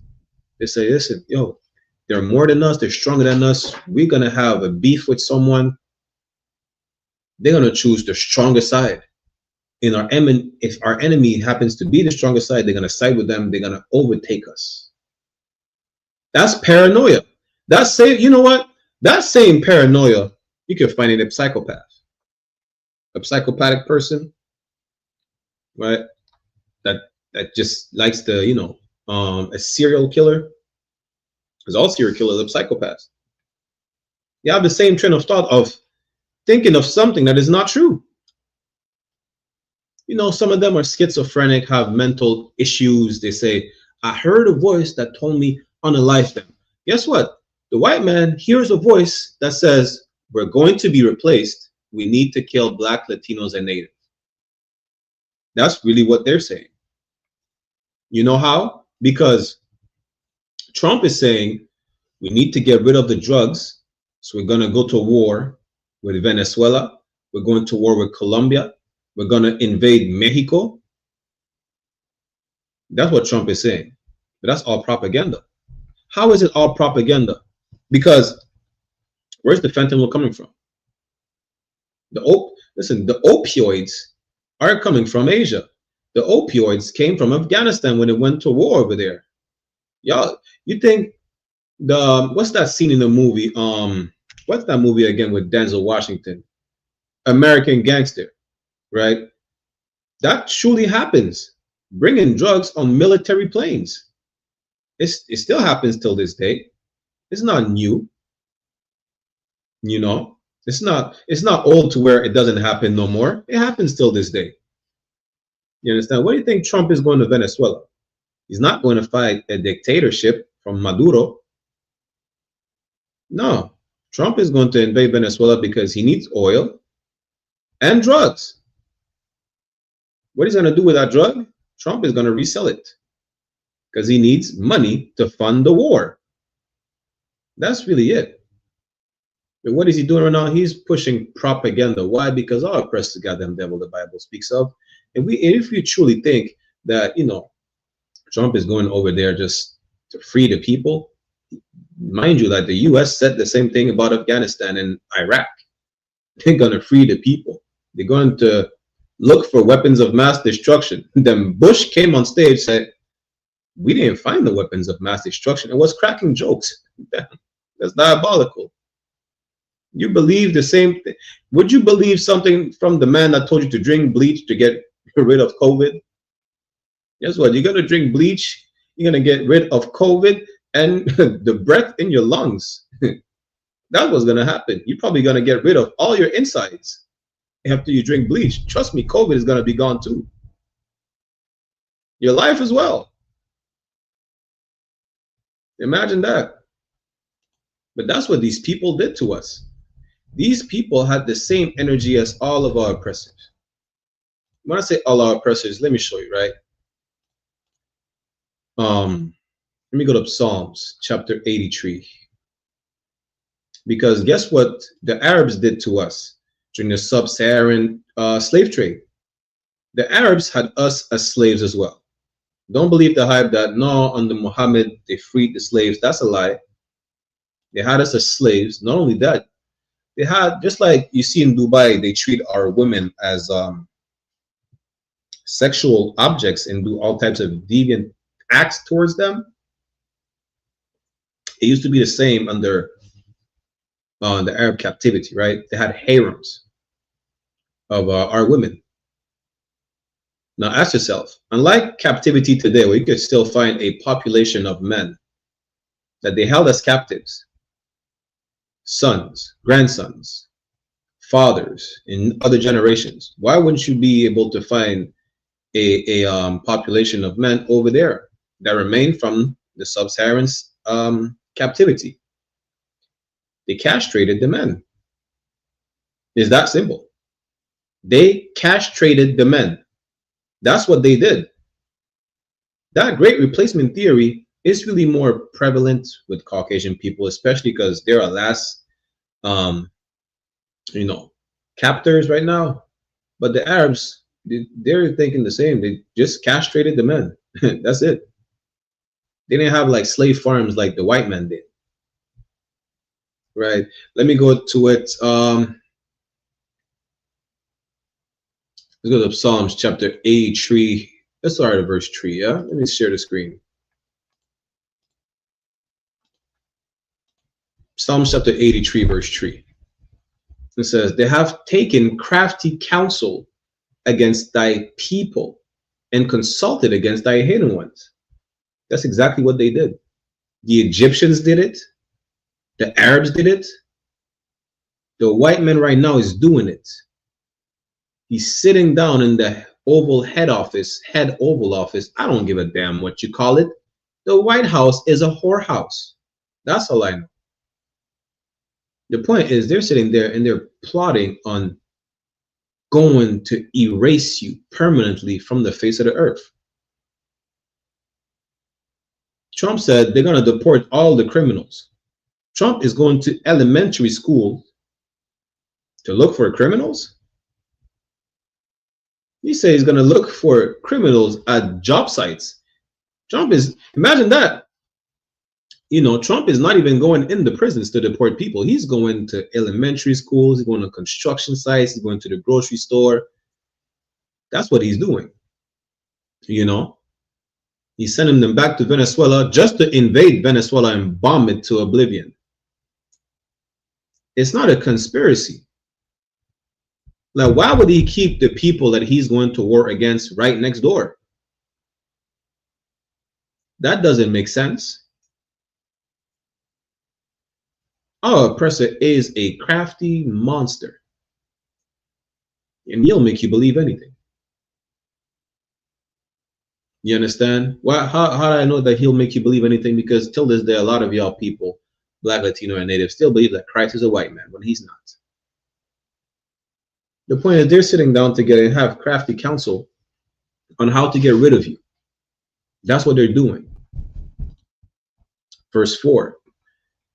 They say, listen, yo, they're more than us, they're stronger than us. We're going to have a beef with someone. They're going to choose the stronger side. If our enemy happens to be the stronger side, they're going to side with them. They're going to overtake us. That's paranoia. That's you know what? That same paranoia you can find in a psychopath. A psychopathic person, right? That just likes to, you know, a serial killer. Because all serial killers are psychopaths. You have the same train of thought of thinking of something that is not true. You know, some of them are schizophrenic, have mental issues. They say, I heard a voice that told me unalive them. Guess what? The white man hears a voice that says, we're going to be replaced. We need to kill Black, Latinos, and Natives. That's really what they're saying. You know how? Because Trump is saying we need to get rid of the drugs. So we're going to go to war with Venezuela. We're going to war with Colombia. We're going to invade Mexico. That's what Trump is saying. But that's all propaganda. How is it all propaganda? Because where's the fentanyl coming from? Listen, the opioids are coming from Asia. The opioids came from Afghanistan when it went to war over there. Y'all, you think what's that scene in the movie? What's that movie again with Denzel Washington? American Gangster, right? That truly happens. Bringing drugs on military planes. It still happens till this day. It's not new. You know, it's not old to where it doesn't happen no more. It happens till this day. You understand? What do you think Trump is going to Venezuela? He's not going to fight a dictatorship from Maduro. No, Trump is going to invade Venezuela because he needs oil and drugs. What he's going to do with that drug? Trump is going to resell it because he needs money to fund the war. That's really it. But what is he doing right now? He's pushing propaganda. Why? Because our oppressed the goddamn devil the Bible speaks of. And if you truly think that, you know, Trump is going over there just to free the people, mind you that the U.S. said the same thing about Afghanistan and Iraq. They're going to free the people. They're going to look for weapons of mass destruction. Then Bush came on stage and said, we didn't find the weapons of mass destruction. It was cracking jokes. That's diabolical. You believe the same thing? Would you believe something from the man that told you to drink bleach to get rid of COVID? Guess what? You're going to drink bleach. You're going to get rid of COVID and the breath in your lungs. That's what's going to happen. You're probably going to get rid of all your insides after you drink bleach. Trust me, COVID is going to be gone too. Your life as well. Imagine that. But that's what these people did to us. These people had the same energy as all of our oppressors. When I say all our oppressors, let me show you, right? Let me go to Psalms chapter 83. Because guess what the Arabs did to us during the sub-Saharan slave trade? The Arabs had us as slaves as well. Don't believe the hype that no, under Muhammad they freed the slaves. That's a lie. They had us as slaves. Not only that, they had, just like you see in Dubai, they treat our women as sexual objects and do all types of deviant acts towards them. It used to be the same under the Arab captivity, right? They had harems of our women. Now ask yourself, unlike captivity today, where you could still find a population of men that they held as captives, sons, grandsons, fathers in other generations, why wouldn't you be able to find a population of men over there that remain from the sub-Saharan captivity. They castrated the men. It's that simple. They castrated the men. That's what they did. That great replacement theory is really more prevalent with Caucasian people, especially because they're our last, captors right now. But the Arabs, they're thinking the same. They just castrated the men. That's it. They didn't have like slave farms like the white men did. Right. Let me go to it. Let's go to Psalms chapter 83. Let's start at verse 3. Yeah. Let me share the screen. Psalms chapter 83, verse 3. It says, they have taken crafty counsel against thy people and consulted against thy hidden ones. That's exactly what they did. The Egyptians did it. The Arabs did it. The white man right now is doing it. He's sitting down in the Oval Office. I don't give a damn what you call it. The White House is a whorehouse. That's all I know. The point is they're sitting there and they're plotting on going to erase you permanently from the face of the earth. Trump said they're going to deport all the criminals. Trump is going to elementary school to look for criminals. He says he's going to look for criminals at job sites. Trump is, imagine that. Trump is not even going in the prisons to deport people. He's going to elementary schools. He's going to construction sites. He's going to the grocery store. That's what he's doing. He's sending them back to Venezuela just to invade Venezuela and bomb it to oblivion. It's not a conspiracy. Like, why would he keep the people that he's going to war against right next door? That doesn't make sense. Our oppressor is a crafty monster, and he'll make you believe anything. You understand? How do I know that he'll make you believe anything? Because till this day, a lot of y'all people, Black, Latino, and Native, still believe that Christ is a white man when he's not. The point is they're sitting down together and have crafty counsel on how to get rid of you. That's what they're doing. Verse 4.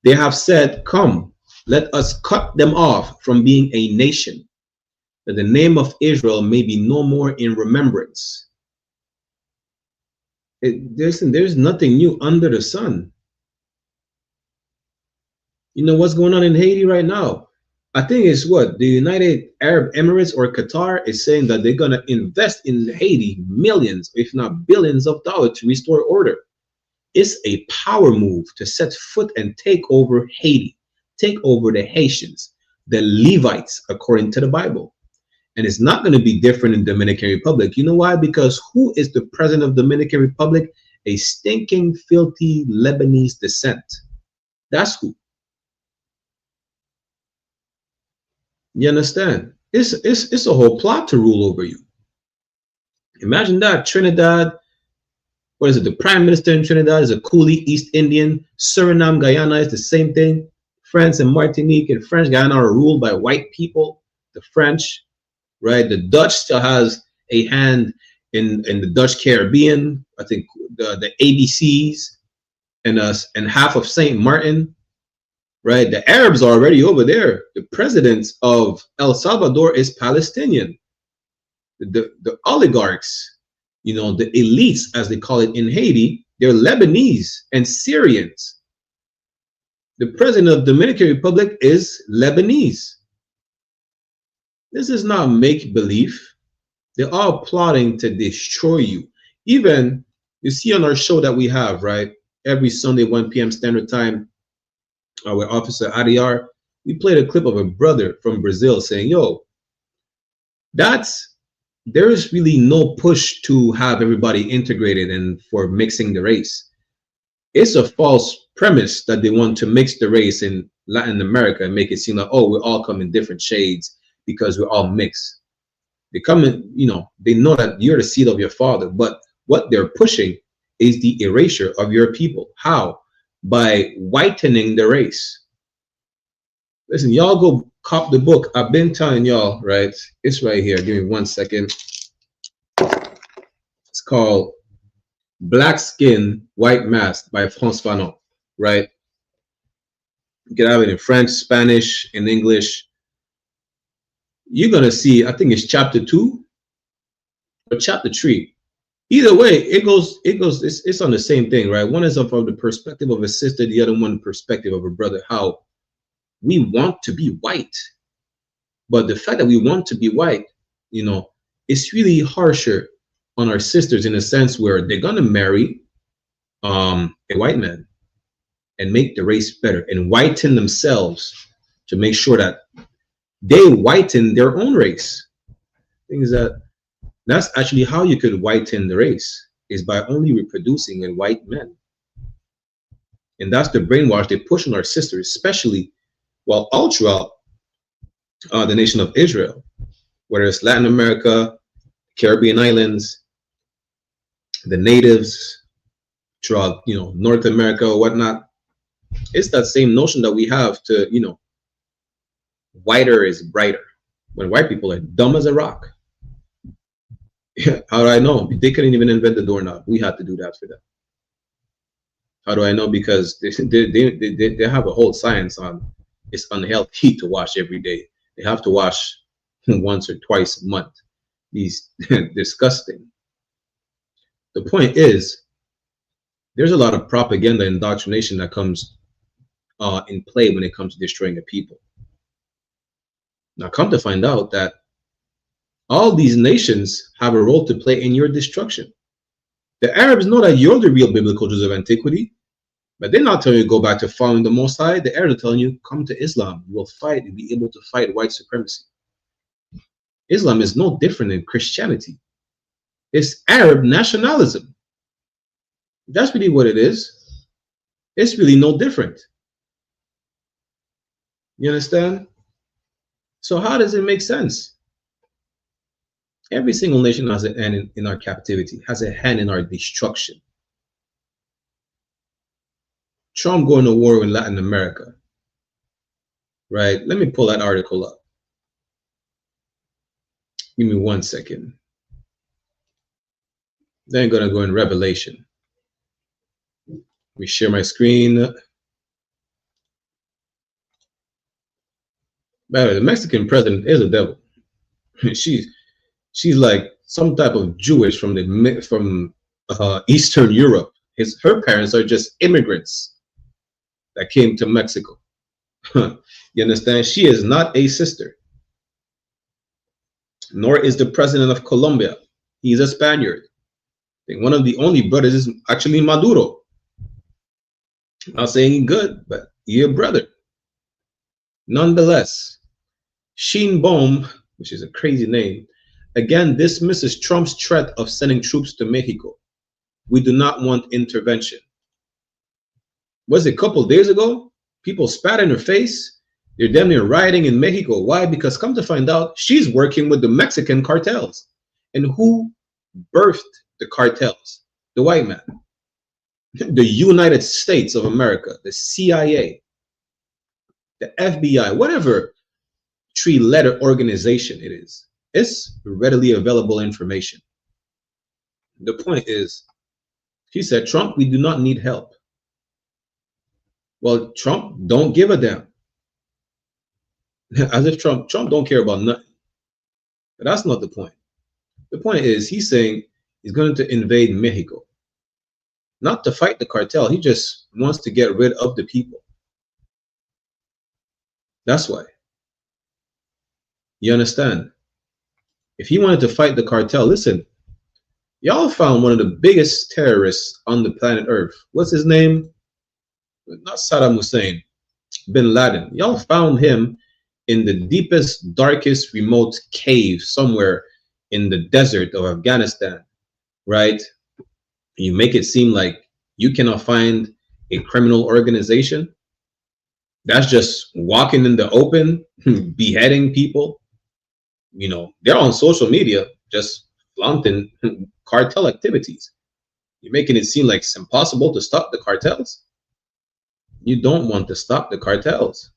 They have said, come, let us cut them off from being a nation, that the name of Israel may be no more in remembrance. There's nothing new under the sun. You know what's going on in Haiti right now? I think it's what the United Arab Emirates or Qatar is saying that they're going to invest in Haiti millions, if not billions of dollars to restore order. It's a power move to set foot and take over Haiti, take over the Haitians, the Levites, according to the Bible. And it's not going to be different in Dominican Republic. You know why? Because who is the president of Dominican Republic? A stinking, filthy Lebanese descent. That's who. You understand? It's a whole plot to rule over you. Imagine that. Trinidad, what is it? The prime minister in Trinidad is a Coolie East Indian. Suriname, Guyana is the same thing. France and Martinique and French Guyana are ruled by white people. The French, right? The Dutch still has a hand in the Dutch Caribbean. I think the ABCs and half of Saint Martin, right? The Arabs are already over there. The president of El Salvador is Palestinian. The oligarchs, the elites, as they call it in Haiti, they're Lebanese and Syrians. The president of the Dominican Republic is Lebanese. This is not make-believe. They're all plotting to destroy you. Even, you see on our show that we have, right? Every Sunday, 1 p.m. Standard Time, with Officer Adiar, we played a clip of a brother from Brazil saying, yo, there is really no push to have everybody integrated and for mixing the race. It's a false premise that they want to mix the race in Latin America and make it seem like, oh, we all come in different shades because we're all mixed. They come in, they know that you're the seed of your father, but what they're pushing is the erasure of your people. How? by whitening the race. Listen, y'all go cop the book. I've been telling y'all, right? It's right here. Give me 1 second. It's called Black Skin, White Mask by Franz Fanon, right? You can have it in French, Spanish, in English. You're going to see, I think it's chapter 2 or chapter 3. Either way, it's on the same thing, right? One is from the perspective of a sister, the other one the perspective of a brother, how we want to be white. But the fact that we want to be white, you know, it's really harsher on our sisters in a sense where they're going to marry a white man and make the race better and whiten themselves to make sure that they whiten their own race. Things that's actually how you could whiten the race, is by only reproducing with white men. And that's the brainwash they push on our sisters, especially all throughout the nation of Israel, whether it's Latin America, Caribbean islands, the natives, throughout, you know, North America or whatnot. It's that same notion that we have to, you know, whiter is brighter, when white people are dumb as a rock. How do I know? They couldn't even invent the doorknob. We had to do that for them. How do I know? Because they have a whole science on it's unhealthy to wash every day. They have to wash once or twice a month. These disgusting. The point is, there's a lot of propaganda and indoctrination that comes in play when it comes to destroying a people. Now, come to find out that all these nations have a role to play in your destruction. The Arabs know that you're the real biblical Jews of antiquity, but they're not telling you to go back to following the Most High. The Arabs are telling you, come to Islam. You will fight and be able to fight white supremacy. Islam is no different than Christianity. It's Arab nationalism. That's really what it is. It's really no different. You understand? So how does it make sense? Every single nation has a hand in our captivity, has a hand in our destruction. Trump going to war in Latin America, right? Let me pull that article up. Give me 1 second. Then I'm going to go in Revelation. Let me share my screen. By the way, the Mexican president is a devil. She's like some type of Jewish from Eastern Europe. Her parents are just immigrants that came to Mexico. You understand? She is not a sister. Nor is the president of Colombia. He's a Spaniard. I think one of the only brothers is actually Maduro. I'm not saying he's good, but he's a brother. Nonetheless, Sheen Bohm, which is a crazy name, again dismisses Trump's threat of sending troops to Mexico. We do not want intervention. Was it a couple of days ago? People spat in her face. They're damn near rioting in Mexico. Why? Because come to find out, she's working with the Mexican cartels. And who birthed the cartels? The white man. The United States of America, the CIA, the FBI, whatever three-letter organization it is. It's readily available information. The point is, he said, Trump, we do not need help. Well, Trump don't give a damn. As if Trump don't care about nothing. But that's not the point. The point is, he's saying he's going to invade Mexico. Not to fight the cartel. He just wants to get rid of the people. That's why. You understand? If he wanted to fight the cartel, listen, y'all found one of the biggest terrorists on the planet Earth. What's his name? Not Saddam Hussein, Bin Laden. Y'all found him in the deepest, darkest, remote cave somewhere in the desert of Afghanistan, right? You make it seem like you cannot find a criminal organization that's just walking in the open, beheading people. You know, they're on social media just flaunting cartel activities. You're making it seem like it's impossible to stop the cartels. You don't want to stop the cartels.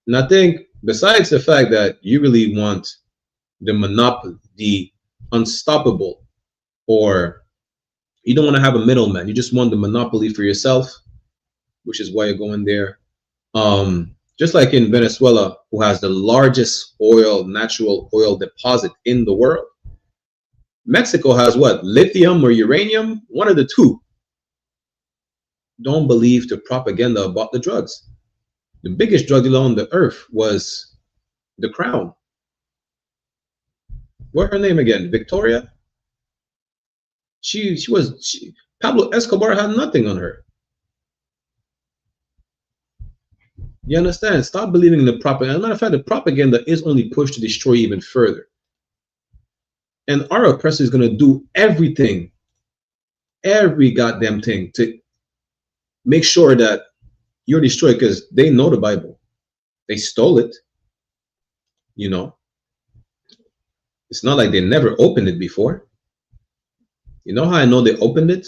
And I think besides the fact that you really want the monopoly, the unstoppable, or you don't want to have a middleman, you just want the monopoly for yourself, which is why you're going there. Just like in Venezuela, who has the largest natural oil deposit in the world. Mexico has what? Lithium or uranium? One of the two. Don't believe the propaganda about the drugs. The biggest drug dealer on the earth was the Crown. What's her name again? Victoria? Pablo Escobar had nothing on her. You understand? Stop believing in the propaganda. As a matter of fact, the propaganda is only pushed to destroy you even further. And our oppressor is going to do everything, every goddamn thing to make sure that you're destroyed, because they know the Bible. They stole it. You know, it's not like they never opened it before. You know how I know they opened it?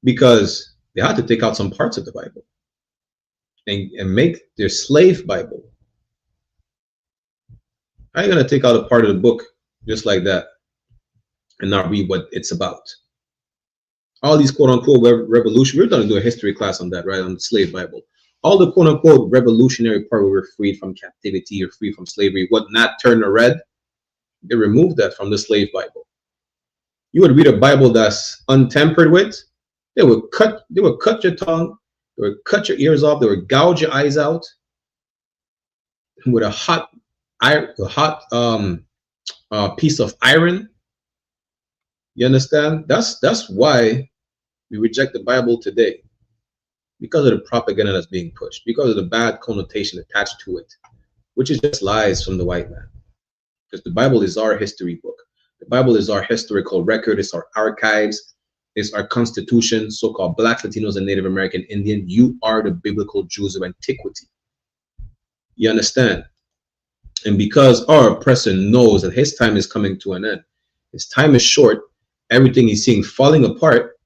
Because they had to take out some parts of the Bible and make their slave Bible. How are you going to take out a part of the book just like that and not read what it's about? All these quote-unquote revolution, we're going to do a history class on that, right, on the slave Bible. All the quote-unquote revolutionary part where we're freed from captivity or free from slavery, what Nat Turner read, they removed that from the slave Bible. You would read a Bible that's untempered with, they would cut your tongue, they would cut your ears off, they would gouge your eyes out with a hot piece of iron. You understand? That's why we reject the Bible today, because of the propaganda that's being pushed, because of the bad connotation attached to it, which is just lies from the white man. Because the Bible is our history book. The Bible is our historical record. It's our archives. It's our constitution. So-called Blacks, Latinos, and Native American Indian. You are the biblical Jews of antiquity. You understand? And because our oppressor knows that his time is coming to an end, his time is short, everything he's seeing falling apart,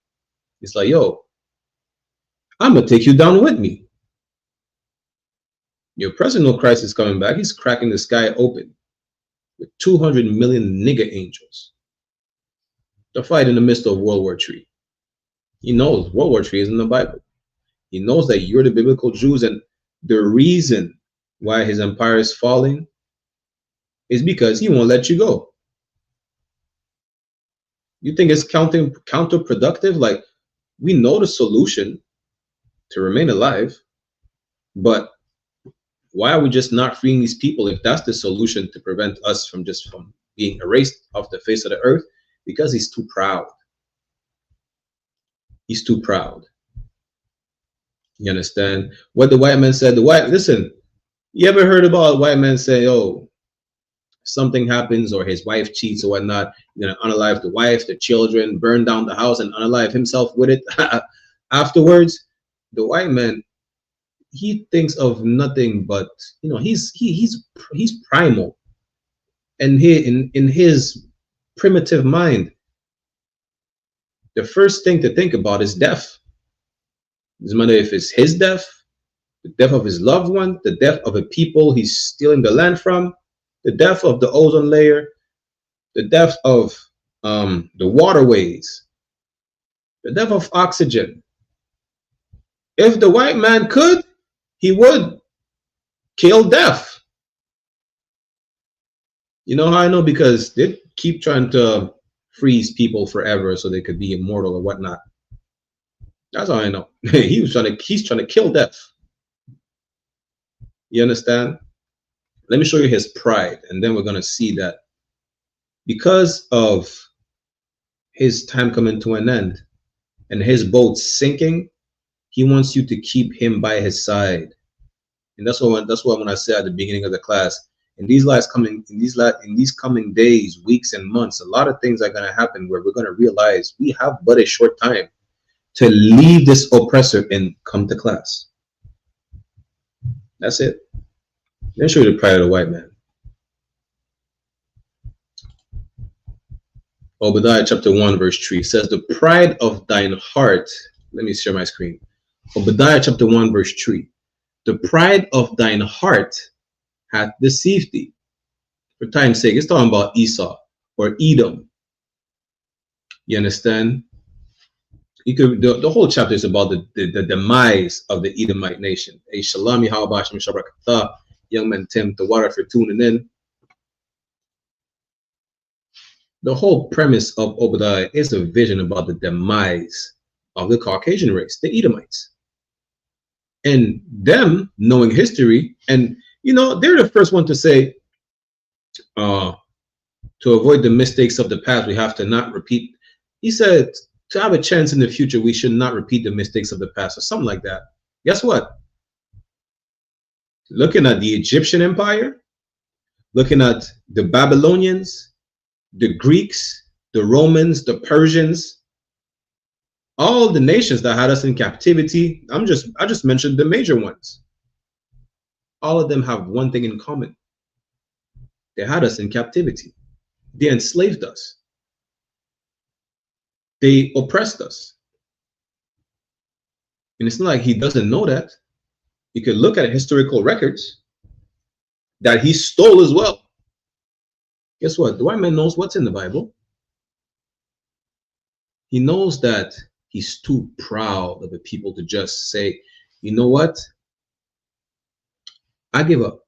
he's like, yo, I'm going to take you down with me. Your personal Christ is coming back. He's cracking the sky open with 200 million nigger angels to fight in the midst of World War III. He knows World War III is in the Bible. He knows that you're the biblical Jews, and the reason why his empire is falling is because he won't let you go. You think it's counterproductive? Like, we know the solution to remain alive, but why are we just not freeing these people if that's the solution to prevent us from being erased off the face of the earth? Because he's too proud. He's too proud. You understand? What the white man said, listen, you ever heard about a white man say, oh, something happens or his wife cheats or whatnot, you're gonna unalive the wife, the children, burn down the house and unalive himself with it? Afterwards, the white man, he thinks of nothing but, you know, he's primal, and in his primitive mind, the first thing to think about is death. Doesn't matter if it's his death, the death of his loved one, the death of a people he's stealing the land from, the death of the ozone layer, the death of the waterways, the death of oxygen. If the white man could, he would kill death. You know how I know? Because they keep trying to freeze people forever so they could be immortal or whatnot. That's how I know. He's trying to kill death. You understand? Let me show you his pride, and then we're going to see that because of his time coming to an end and his boat sinking, he wants you to keep him by his side. And that's why when I said at the beginning of the class, in these coming days, weeks, and months, a lot of things are going to happen where we're going to realize we have but a short time to leave this oppressor and come to class. That's it. Let me show you the pride of the white man. Obadiah chapter 1 verse 3 says, the pride of thine heart, let me share my screen, Obadiah chapter 1 verse 3. The pride of thine heart hath deceived thee. For time's sake, it's talking about Esau or Edom. You understand? You could the whole chapter is about the demise of the Edomite nation. A SHALAM, YAHAWAH, SHABRAKATAH, young man Tim, the water for tuning in. The whole premise of Obadiah is a vision about the demise of the Caucasian race, the Edomites. And them knowing history, and you know, they're the first one to say, to avoid the mistakes of the past, we have to not repeat. He said, to have a chance in the future, we should not repeat the mistakes of the past, or something like that. Guess what? Looking at the Egyptian Empire, looking at the Babylonians, the Greeks, the Romans, the Persians, all the nations that had us in captivity, I just mentioned the major ones. All of them have one thing in common. They had us in captivity. They enslaved us. They oppressed us. And it's not like he doesn't know that. You could look at historical records that he stole as well. Guess what? The white man knows what's in the Bible. He knows that he's too proud of the people to just say, you know what? I give up.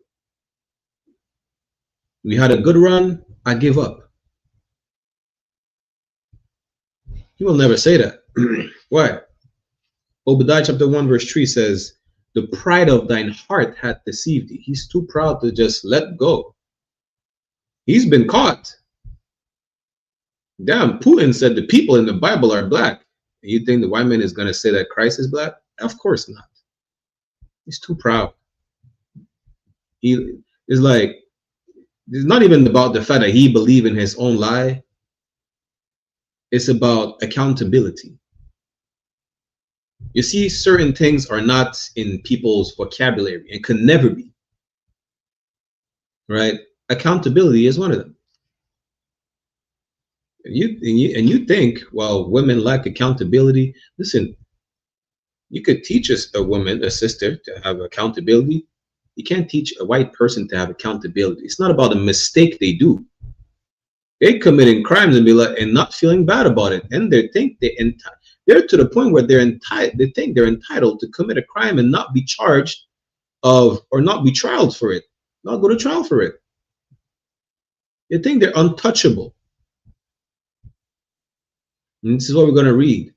We had a good run. I give up. He will never say that. Why? Obadiah chapter 1 verse 3 says, the pride of thine heart hath deceived thee. He's too proud to just let go. He's been caught. Damn, Putin said the people in the Bible are black. You think the white man is going to say that Christ is black? Of course not. He's too proud. He is like, it's not even about the fact that he believes in his own lie. It's about accountability. You see, certain things are not in people's vocabulary and could never be. Right? Accountability is one of them. And you think, well, women lack accountability. Listen, you could teach a woman, a sister, to have accountability. You can't teach a white person to have accountability. It's not about the mistake they do. They're committing crimes and be like, and not feeling bad about it, and they think they're to the point where they're entitled. They think they're entitled to commit a crime and not be charged of, or not be trialed for it, not go to trial for it. They think they're untouchable. And this is what we're going to read.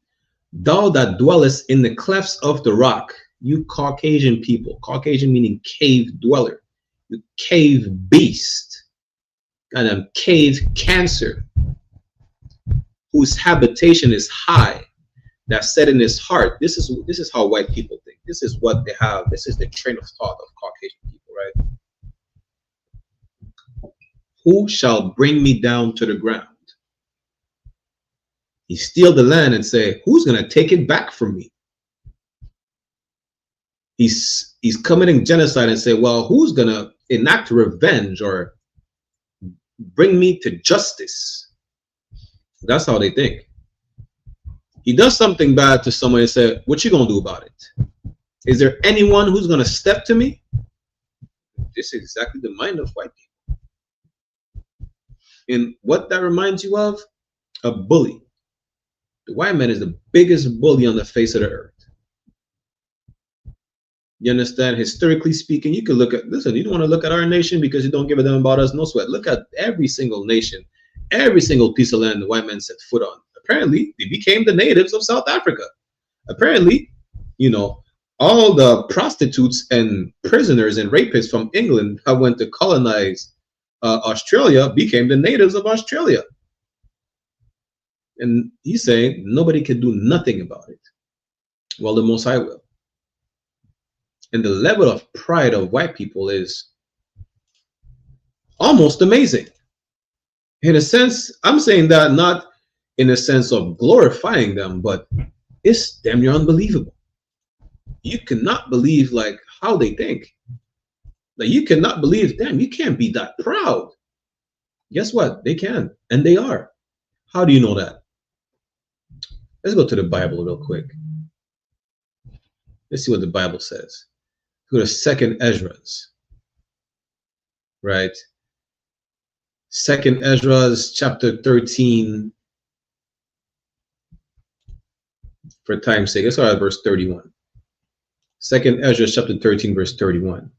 Thou that dwellest in the clefts of the rock, you Caucasian people, Caucasian meaning cave dweller, you cave beast, and a cave cancer, whose habitation is high, that said in his heart. This is how white people think. This is what they have. This is the train of thought of Caucasian people, right? Who shall bring me down to the ground? He steal the land and say, who's going to take it back from me? He's committing genocide and say, well, who's going to enact revenge or bring me to justice? That's how they think. He does something bad to someone and say, what you going to do about it? Is there anyone who's going to step to me? This is exactly the mind of white people. And what that reminds you of? A bully. The white man is the biggest bully on the face of the earth. You understand? Historically speaking, you could look at, listen, you don't want to look at our nation because you don't give a damn about us, no sweat. Look at every single nation, every single piece of land the white man set foot on. Apparently, they became the natives of South Africa. Apparently, you know, all the prostitutes and prisoners and rapists from England that went to colonize Australia became the natives of Australia. And he's saying nobody can do nothing about it. Well, the Most High will. And the level of pride of white people is almost amazing. In a sense, I'm saying that not in a sense of glorifying them, but it's damn near unbelievable. You cannot believe like how they think. Like you cannot believe, damn, you can't be that proud. Guess what? They can, and they are. How do you know that? Let's go to the Bible real quick. Let's see what the Bible says. Go to 2nd Ezra's, right? 2nd Ezra's chapter 13. For time's sake, let's start at verse 31. 2nd Ezra chapter 13, verse 31.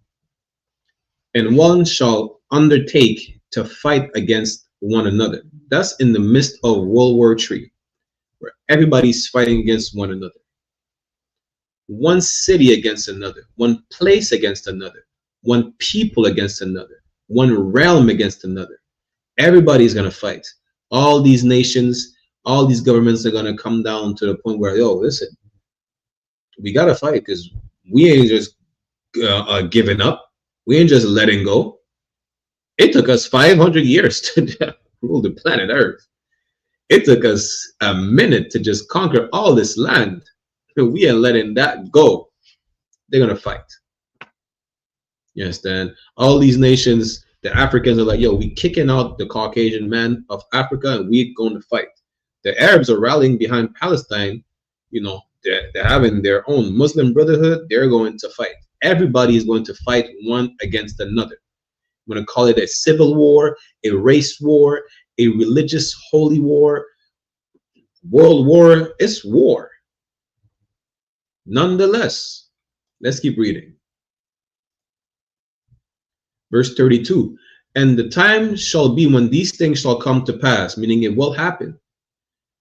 And one shall undertake to fight against one another. That's in the midst of World War III, where everybody's fighting against one another. One city against another, one place against another, one people against another, one realm against another. Everybody's going to fight. All these nations, all these governments are going to come down to the point where, yo, listen, we got to fight because we ain't just giving up. We ain't just letting go. It took us 500 years to rule the planet Earth. It took us a minute to just conquer all this land. We ain't letting that go. They're going to fight. You understand? All these nations, the Africans are like, yo, we kicking out the Caucasian man of Africa and we're going to fight. The Arabs are rallying behind Palestine. You know, they're having their own Muslim Brotherhood. They're going to fight. Everybody is going to fight one against another. I'm going to call it a civil war, a race war, a religious holy war, world war. It's war. Nonetheless, let's keep reading. Verse 32. And the time shall be when these things shall come to pass, meaning it will happen.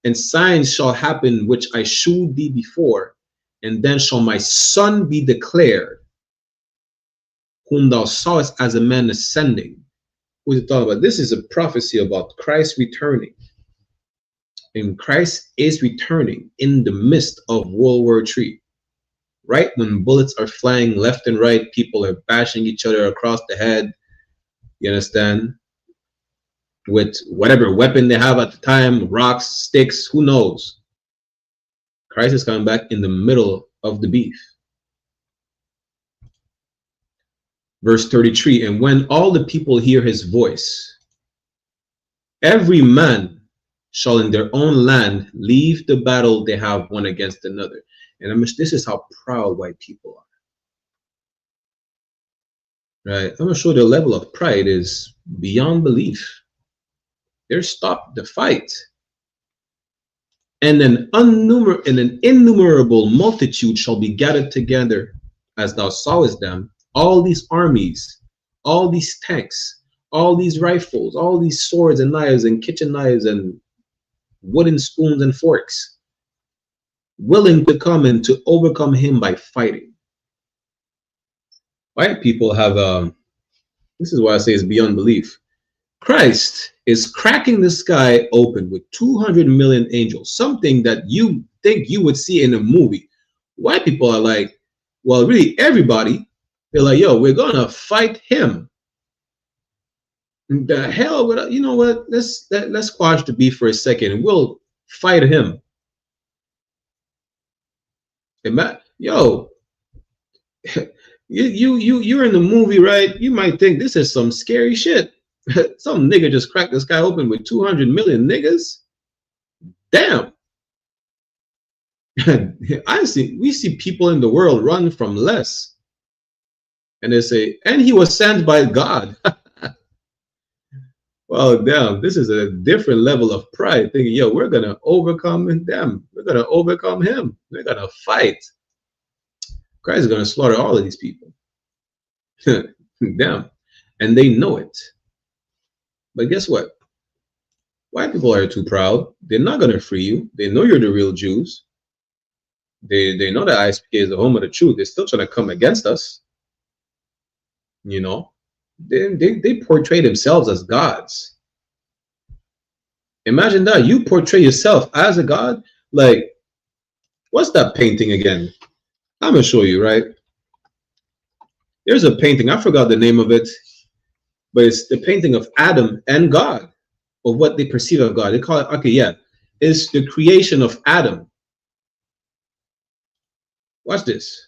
And signs shall happen which I shewed thee before, and then shall my son be declared, whom thou sawest as a man ascending. What is it talking about? This is a prophecy about Christ returning. And Christ is returning in the midst of World War III. Right when bullets are flying left and right, people are bashing each other across the head. You understand? With whatever weapon they have at the time, rocks, sticks, who knows? Christ is coming back in the middle of the beef. Verse 33, and when all the people hear his voice, every man shall in their own land leave the battle they have one against another. And this is how proud white people are. Right? I'm going to show the level of pride is beyond belief. They're stopped the fight. And an innumerable multitude shall be gathered together, as thou sawest them, all these armies, all these tanks, all these rifles, all these swords and knives and kitchen knives and wooden spoons and forks, willing to come and to overcome him by fighting. White people have, this is why I say it's beyond belief. Christ is cracking the sky open with 200 million angels, something that you think you would see in a movie. White people are like, well, really everybody, they're like, yo, we're going to fight him. The hell, you know what? Let's squash the beef for a second and we'll fight him. Yo, you're in the movie, right? You might think this is some scary shit. Some nigga just cracked the sky open with 200 million niggas. Damn. We see people in the world run from less. And they say, and he was sent by God. Well, damn, this is a different level of pride, thinking, yo, we're going to overcome them. We're going to overcome him. We're going to fight. Christ is going to slaughter all of these people. Damn. And they know it. But guess what? White people are too proud. They're not going to free you. They know you're the real Jews. They know that I.S.U.P.K is the home of the truth. They're still trying to come against us. You know? They portray themselves as gods. Imagine that. You portray yourself as a god. Like, what's that painting again? I'm going to show you, right? There's a painting. I forgot the name of it. But it's the painting of Adam and God, of what they perceive of God. They call it, okay, yeah. It's the creation of Adam. Watch this.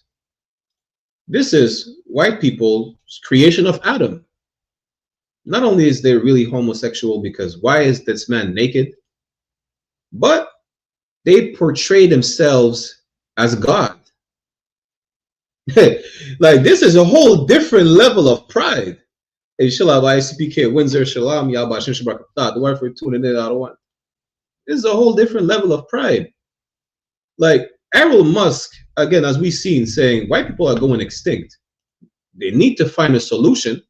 This is white people's creation of Adam. Not only is they really homosexual because why is this man naked? But they portray themselves as God. Like, this is a whole different level of pride. Hey, Shalom, I.S.U.P.K, Windsor, Shalom, Yahba, Shem Shabbat, the word for tuning in out of one. This is a whole different level of pride. Like, Elon Musk, again, as we've seen, saying white people are going extinct. They need to find a solution.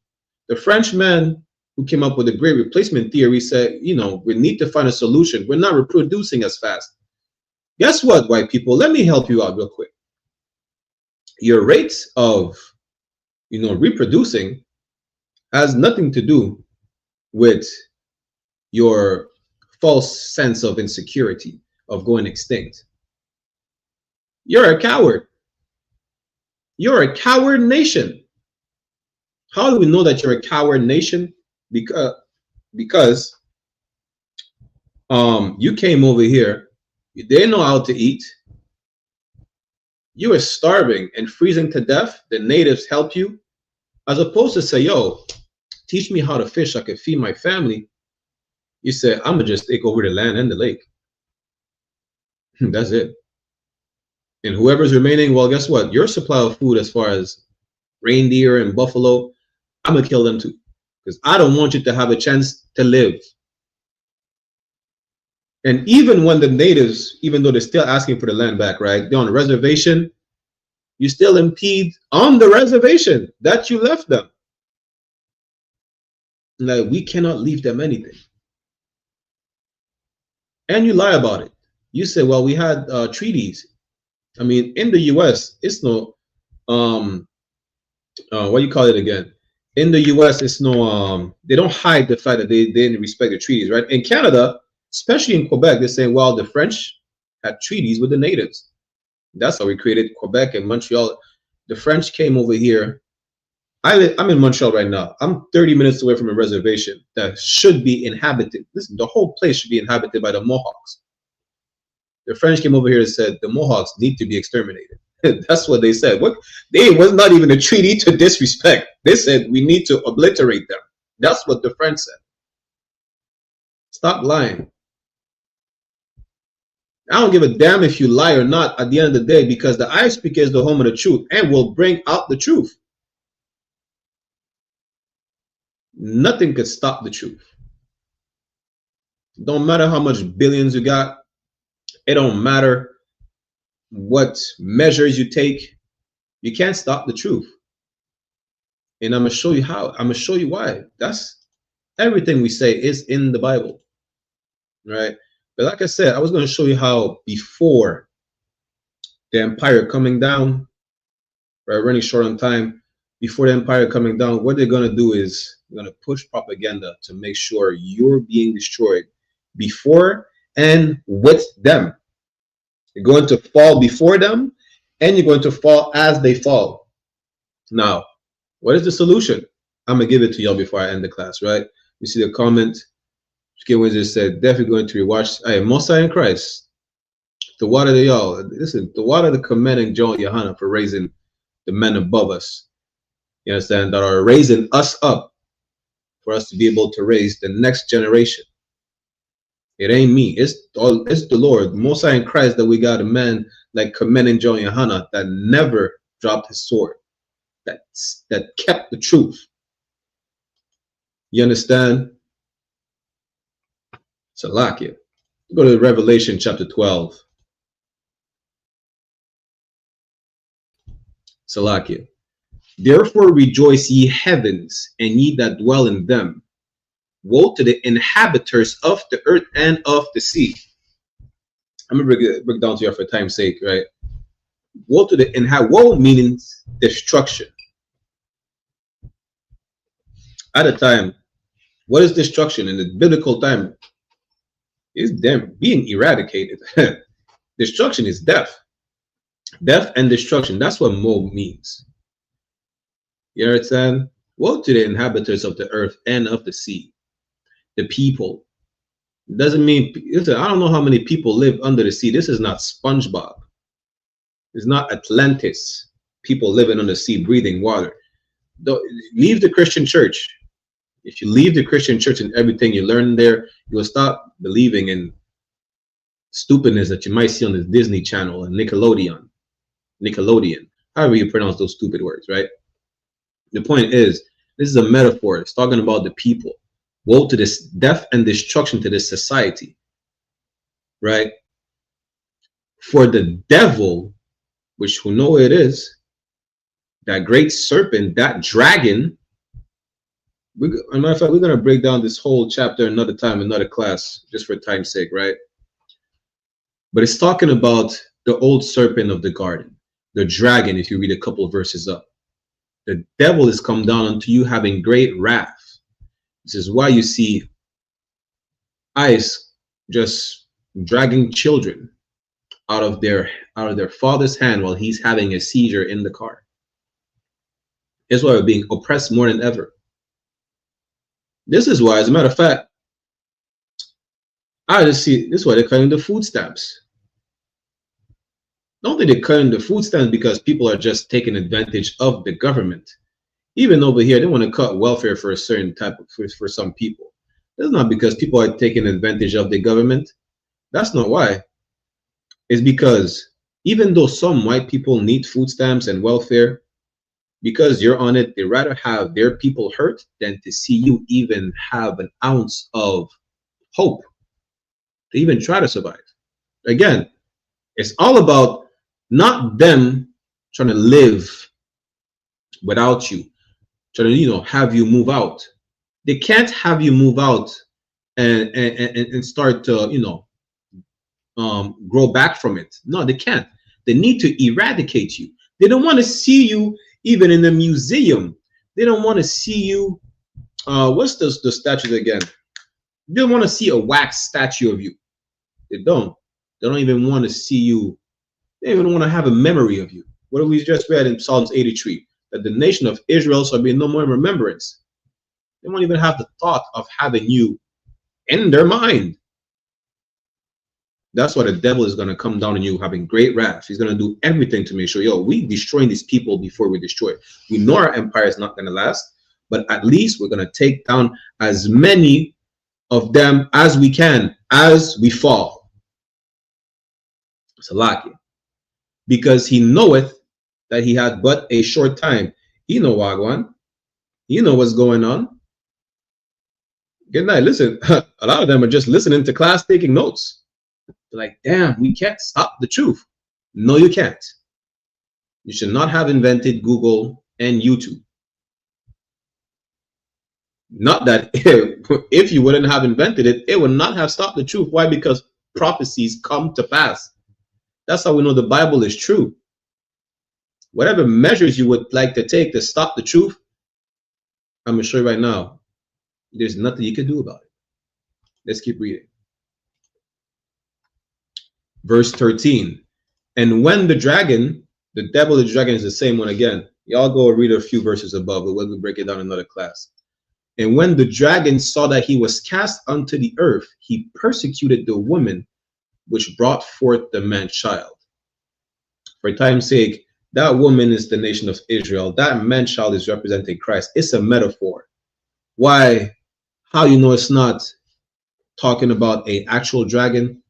The Frenchman who came up with the great replacement theory said, you know, we need to find a solution. We're not reproducing as fast. Guess what, white people? Let me help you out real quick. Your rates of, you know, reproducing has nothing to do with your false sense of insecurity of going extinct. You're a coward. You're a coward nation. How do we know that you're a coward nation? Because you came over here, you didn't know how to eat, you were starving and freezing to death. The natives help you, as opposed to say, yo, teach me how to fish, I can feed my family. You said, I'm gonna just take over the land and the lake. That's it. And whoever's remaining, well, guess what? Your supply of food, as far as reindeer and buffalo, I'm gonna kill them too, because I don't want you to have a chance to live. And even when the natives, even though they're still asking for the land back, right? They're on the reservation, you still impede on the reservation that you left them. Like, we cannot leave them anything. And you lie about it. You say, well, we had treaties. I mean, in the US, it's no, what do you call it again? In the US, it's no, they don't hide the fact that they didn't respect the treaties, right? In Canada, especially in Quebec, they're saying, well, the French had treaties with the natives. That's how we created Quebec and Montreal. The French came over here. I'm in Montreal right now. I'm 30 minutes away from a reservation that should be inhabited. Listen, the whole place should be inhabited by the Mohawks. The French came over here and said the Mohawks need to be exterminated. That's what they said. What? They was not even a treaty to disrespect. They said we need to obliterate them. That's what the French said. Stop lying. I don't give a damn if you lie or not at the end of the day, because the I.S.U.P.K is the home of the truth and will bring out the truth. Nothing could stop the truth. Don't matter how much billions you got. It don't matter what measures you take. You can't stop the truth. And I'm going to show you how. I'm going to show you why. That's everything we say is in the Bible. Right? But like I said, I was going to show you how before the empire coming down, we're running short on time, before the empire coming down, what they're going to do is they're going to push propaganda to make sure you're being destroyed before and with them. You're going to fall before them, and you're going to fall as they fall. Now, what is the solution? I'm going to give it to y'all before I end the class, right? You see the comment. Windsor said, definitely going to rewatch. Hey, Mosai in Christ. The water to y'all. Listen, the water to commend and join YAHANNA for raising the men above us. You understand? That are raising us up for us to be able to raise the next generation. It ain't me. It's the Lord. Mosai in Christ that we got a man like commend and join YAHANNA that never dropped his sword. That kept the truth. You understand? Salakia. Go to Revelation chapter 12. Salakia. Therefore rejoice ye heavens, and ye that dwell in them. Woe to the inhabitants of the earth and of the sea. I'm going to break down to you for time's sake, right? Woe to the woe means destruction. At a time, what is destruction in the biblical time? Is them being eradicated. Destruction is death. Death and destruction. That's what woe means. You understand? Woe to the inhabitants of the earth and of the sea. The people. It doesn't mean, listen, I don't know how many people live under the sea. This is not SpongeBob. It's not Atlantis. People living under the sea, breathing water. Leave the Christian church. If you leave the Christian church and everything you learn there, you'll stop believing in stupidness that you might see on the Disney Channel and Nickelodeon. however you pronounce those stupid words, right? The point is, this is a metaphor. It's talking about the people. Woe to this death and destruction to this society, right? For the devil, which who know it is, that great serpent, that dragon. As a matter of fact, we're going to break down this whole chapter another time, another class, just for time's sake, right? But it's talking about the old serpent of the garden, the dragon, if you read a couple of verses up. The devil is come down unto you having great wrath. This is why you see ICE just dragging children out of their father's hand while he's having a seizure in the car. That's why we're being oppressed more than ever. This is why, as a matter of fact, I just see this is why they're cutting the food stamps. Don't think they're cutting the food stamps because people are just taking advantage of the government. Even over here, they want to cut welfare for a certain type of for some people. That's not because people are taking advantage of the government. That's not why. It's because even though some white people need food stamps and welfare, because you're on it, they rather have their people hurt than to see you even have an ounce of hope to even try to survive. Again, it's all about not them trying to live without you, trying to, have you move out. They can't have you move out and start to, grow back from it. No, they can't. They need to eradicate you. They don't want to see you even in the museum. They don't want to see you. What's the statue again? They don't want to see a wax statue of you. They don't. They don't even want to see you. They don't even want to have a memory of you. What we just read in Psalms 83, that the nation of Israel shall be no more in remembrance. They won't even have the thought of having you in their mind. That's why the devil is going to come down on you having great wrath. He's going to do everything to make sure, we destroying these people before we destroy it. We know our empire is not going to last, but at least we're going to take down as many of them as we can as we fall. It's a lucky. Because he knoweth that he had but a short time. He know Wagwan. You know what's going on. Good night. Listen, a lot of them are just listening to class, taking notes. They're like, damn, we can't stop the truth. No, you can't. You should not have invented Google and YouTube. Not that if you wouldn't have invented it, it would not have stopped the truth. Why? Because prophecies come to pass. That's how we know the Bible is true. Whatever measures you would like to take to stop the truth, I'm going to show you right now, there's nothing you can do about it. Let's keep reading. Verse 13. And when the dragon, the devil, the dragon is the same one again. Y'all go read a few verses above, but we'll break it down in another class. And when the dragon saw that he was cast unto the earth, he persecuted the woman which brought forth the man child. For time's sake, that woman is the nation of Israel. That man child is representing Christ. It's a metaphor. Why? How you know it's not talking about an actual dragon?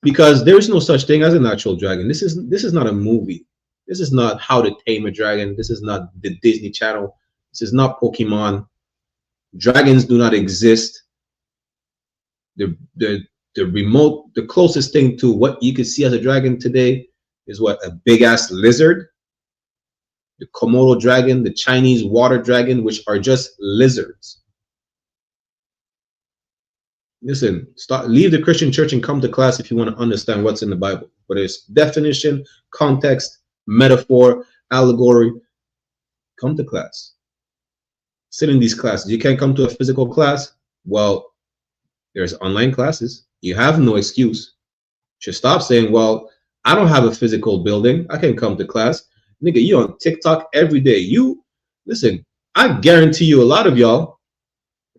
Because there is no such thing as an actual dragon. This is not a movie. This is not How to Tame a Dragon. This is not the Disney Channel. This is not Pokemon. Dragons do not exist. The closest thing to what you could see as a dragon today is what? A big ass lizard. The Komodo dragon, the Chinese water dragon, which are just lizards. Listen, leave the Christian church and come to class if you want to understand what's in the Bible. Whether it's definition, context, metaphor, allegory, come to class. Sit in these classes. You can't come to a physical class? Well, there's online classes. You have no excuse. You should stop saying, well, I don't have a physical building. I can come to class. Nigga, you on TikTok every day. Listen, I guarantee you a lot of y'all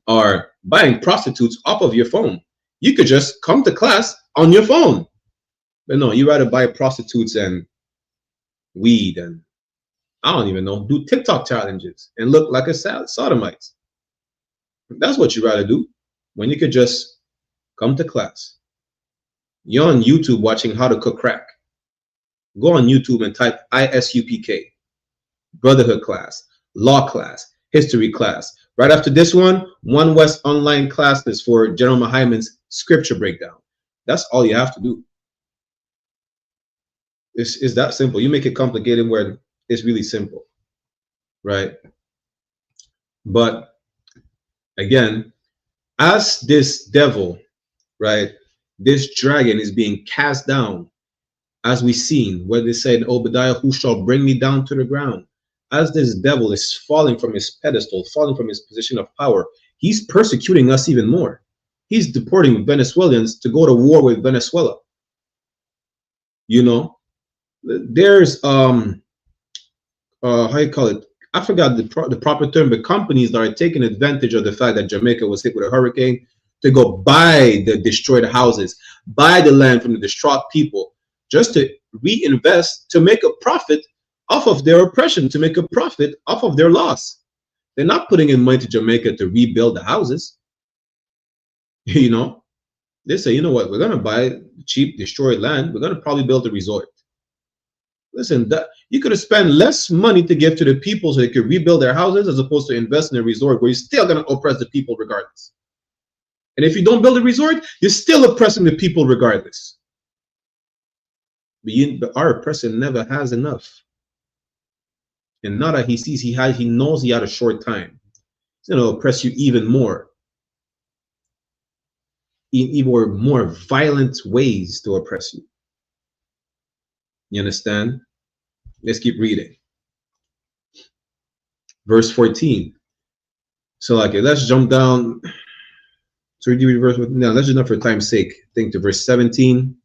are buying prostitutes off of your phone. You could just come to class on your phone. But no, you rather buy prostitutes and weed and I don't even know, do TikTok challenges and look like a sodomite. That's what you rather do when you could just come to class. You're on YouTube watching how to cook crack. Go on YouTube and type I.S.U.P.K, Brotherhood class, law class, history class. Right after this one West online class is for General Mahaiman's scripture breakdown. That's all you have to do. It's that simple. You make it complicated where it's really simple, right? But again, as this devil, right, this dragon is being cast down, as we seen where they said, Obadiah, who shall bring me down to the ground? As this devil is falling from his pedestal, falling from his position of power, he's persecuting us even more. He's deporting Venezuelans to go to war with Venezuela. You know, there's how you call it? I forgot the proper term, but companies that are taking advantage of the fact that Jamaica was hit with a hurricane to go buy the destroyed houses, buy the land from the distraught people, just to reinvest, to make a profit off of their oppression, to make a profit off of their loss. They're not putting in money to Jamaica to rebuild the houses. You know, they say, you know what, we're going to buy cheap destroyed land. We're going to probably build a resort. Listen, that you could have spent less money to give to the people so they could rebuild their houses as opposed to invest in a resort where you're still going to oppress the people regardless. And if you don't build a resort, you're still oppressing the people regardless. But our oppressor never has enough. And now that he sees he knows he had a short time, he's going to oppress you even more. Even more violent ways to oppress you. You understand? Let's keep reading. Verse 14. So like, let's jump down. So we do verse. No, let's just not for time's sake. Think to verse 17.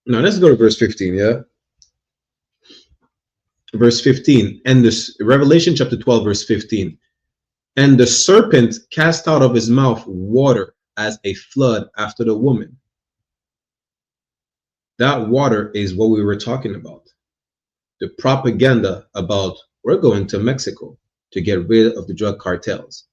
No, let's go to verse 15. Yeah. Verse 15, and this Revelation chapter 12, verse 15. And the serpent cast out of his mouth water as a flood after the woman. That water is what we were talking about. The propaganda about we're going to Mexico to get rid of the drug cartels.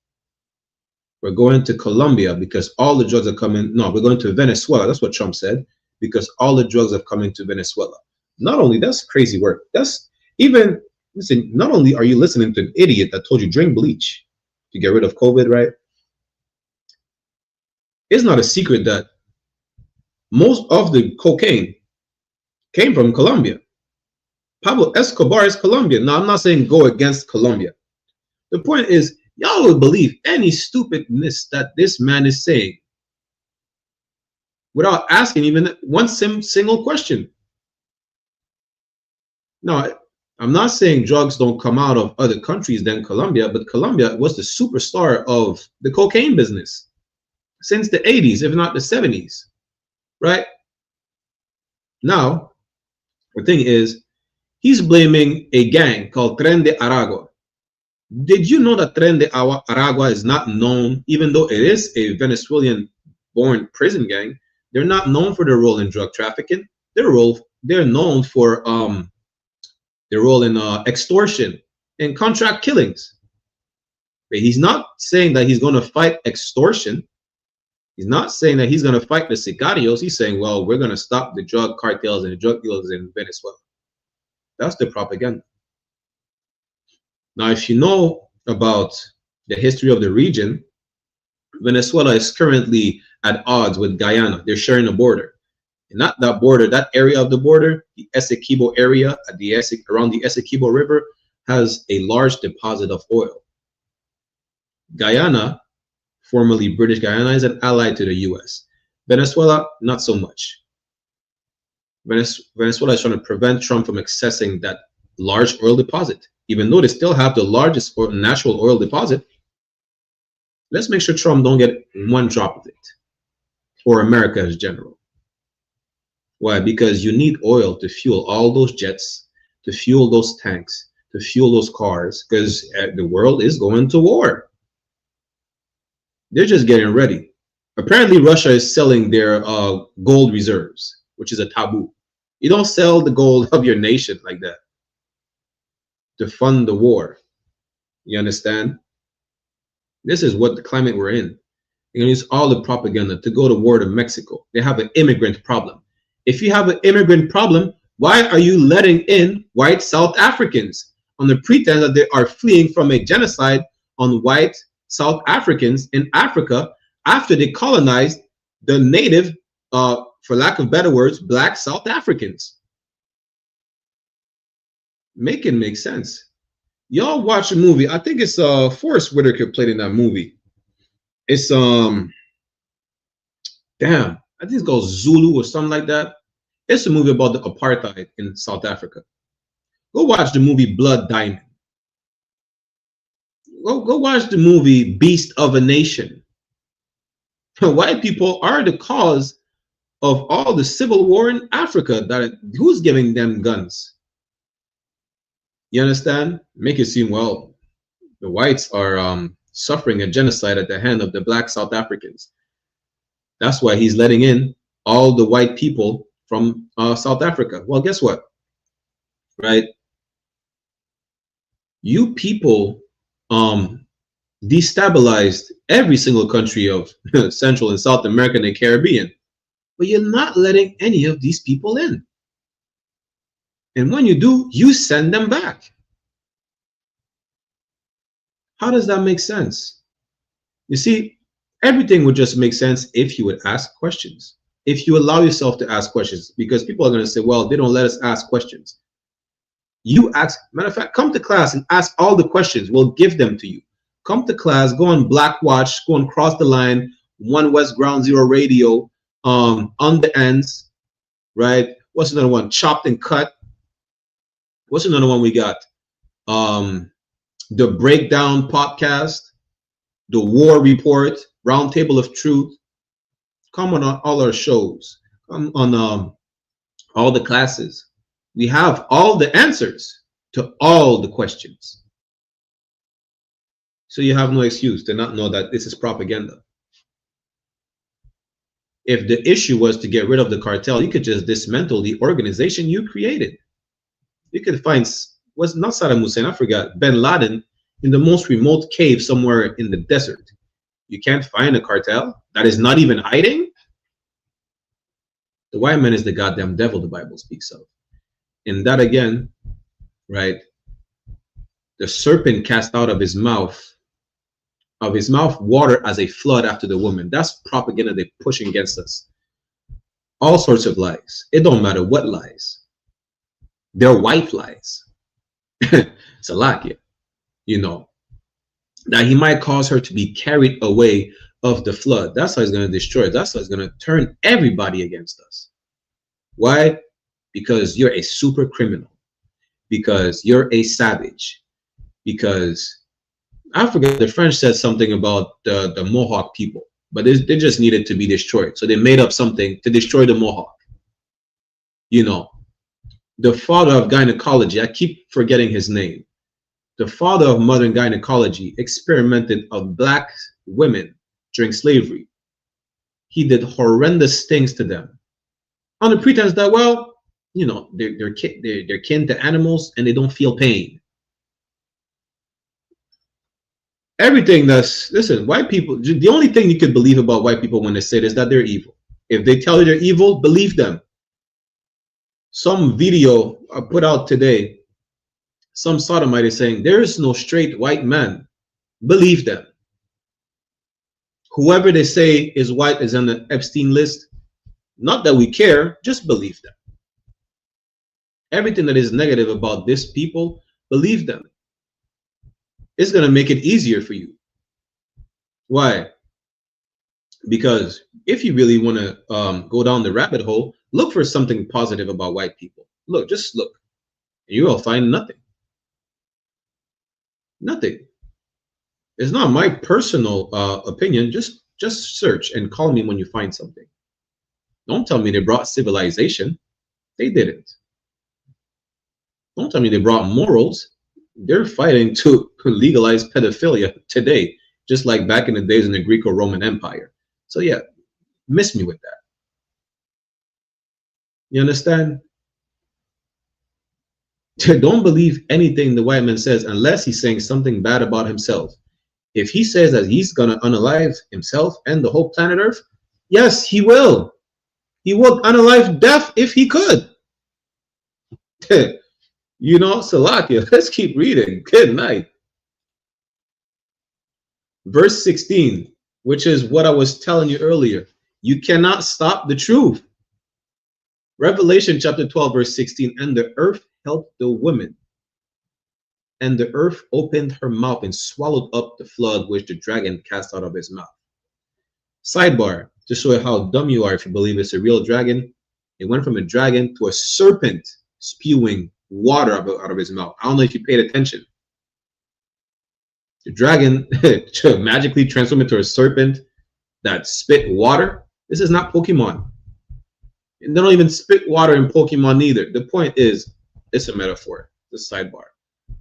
We're going to Colombia because all the drugs are coming. No, we're going to Venezuela. That's what Trump said, because all the drugs are coming to Venezuela. Not only that's crazy work. That's even, listen, not only are you listening to an idiot that told you drink bleach to get rid of COVID, right? It's not a secret that most of the cocaine came from Colombia. Pablo Escobar is Colombian. Now, I'm not saying go against Colombia. The point is, y'all will believe any stupidness that this man is saying without asking even one single question. Now, I'm not saying drugs don't come out of other countries than Colombia, but Colombia was the superstar of the cocaine business since the 80s, if not the 70s, right? Now, the thing is, he's blaming a gang called Tren de Aragua. Did you know that Tren de Aragua is not known, even though it is a Venezuelan-born prison gang, they're not known for their role in drug trafficking. They're known for their role in extortion and contract killings. But he's not saying that he's going to fight extortion. He's not saying that he's going to fight the sicarios. He's saying, well, we're going to stop the drug cartels and the drug dealers in Venezuela. That's the propaganda. Now, if you know about the history of the region, Venezuela is currently at odds with Guyana. They're sharing a border. And not that border, that area of the border, the Essequibo area at around the Essequibo River has a large deposit of oil. Guyana, formerly British Guyana, is an ally to the US. Venezuela, not so much. Venezuela is trying to prevent Trump from accessing that large oil deposit. Even though they still have the largest natural oil deposit, let's make sure Trump don't get one drop of it, or America as general. Why? Because you need oil to fuel all those jets, to fuel those tanks, to fuel those cars, because the world is going to war. They're just getting ready. Apparently, Russia is selling their gold reserves, which is a taboo. You don't sell the gold of your nation like that to fund the war. You understand? This is what the climate we're in. They're going to use all the propaganda to go to war to Mexico. They have an immigrant problem. If you have an immigrant problem, why are you letting in white South Africans on the pretense that they are fleeing from a genocide on white South Africans in Africa after they colonized the native, for lack of better words, black South Africans? Make it make sense. Y'all watch a movie. I think it's Forrest Whitaker played in that movie. It's damn, I think it's called Zulu or something like that. It's a movie about the apartheid in South Africa. Go watch the movie Blood Diamond. Go watch the movie Beast of a Nation. White people are the cause of all the civil war in Africa. Who's giving them guns? You understand? Make it seem, well, the whites are suffering a genocide at the hand of the black South Africans. That's why he's letting in all the white people from South Africa. Well, guess what? Right? You people destabilized every single country of Central and South America and the Caribbean, but you're not letting any of these people in. And when you do, you send them back. How does that make sense? You see, everything would just make sense if you would ask questions. If you allow yourself to ask questions, because people are going to say, well, they don't let us ask questions. You ask, matter of fact, come to class and ask all the questions. We'll give them to you. Come to class, go on Black Watch, go and Cross the Line, One West Ground Zero Radio, On the Ends, right? What's another one? Chopped and Cut. What's another one we got? The Breakdown Podcast, The War Report, Roundtable of Truth. Come on all our shows. Come on all the classes. We have all the answers to all the questions. So you have no excuse to not know that this is propaganda. If the issue was to get rid of the cartel, you could just dismantle the organization you created. You could find, was not Saddam Hussein, I forgot, Bin Laden in the most remote cave somewhere in the desert. You can't find a cartel that is not even hiding. The white man is the goddamn devil the Bible speaks of. And that again, right? The serpent cast out of his mouth water as a flood after the woman. That's propaganda they're pushing against us. All sorts of lies. It don't matter what lies. They're white lies. It's a lie, you know. That he might cause her to be carried away of the flood. That's how he's going to destroy it. That's how he's going to turn everybody against us. Why? Because you're a super criminal. Because you're a savage. Because I forget, the French said something about the Mohawk people, but they just needed to be destroyed. So they made up something to destroy the Mohawk. You know, the father of gynecology, I keep forgetting his name. The father of modern gynecology experimented on black women during slavery. He did horrendous things to them on the pretense that, well, you know, they're kin to animals and they don't feel pain. Everything that's, listen, white people, the only thing you could believe about white people when they say this is that they're evil. If they tell you they're evil, believe them. Some video I put out today, some sodomite is saying there is no straight white man. Believe them. Whoever they say is white is on the Epstein list. Not that we care, just believe them. Everything that is negative about this people, believe them. It's going to make it easier for you. Why? Because if you really want to go down the rabbit hole, look for something positive about white people. Look, just look. You will find nothing. Nothing. It's not my personal opinion. Just search and call me when you find something. Don't tell me they brought civilization. They didn't. Don't tell me they brought morals. They're fighting to legalize pedophilia today, just like back in the days in the Greco-Roman Empire. So yeah, miss me with that. You understand? Don't believe anything the white man says unless he's saying something bad about himself. If he says that he's gonna unalive himself and the whole planet Earth, yes, he will. He would unalive death if he could. You know, Salakia, let's keep reading. Good night. Verse 16, which is what I was telling you earlier. You cannot stop the truth. Revelation chapter 12, verse 16, and the earth helped the woman. And the earth opened her mouth and swallowed up the flood which the dragon cast out of his mouth. Sidebar, to show you how dumb you are if you believe it's a real dragon. It went from a dragon to a serpent spewing water out of his mouth. I don't know if you paid attention. The dragon magically transformed into a serpent that spit water. This is not Pokemon. And they don't even spit water in Pokemon either. The point is, it's a metaphor. It's a sidebar,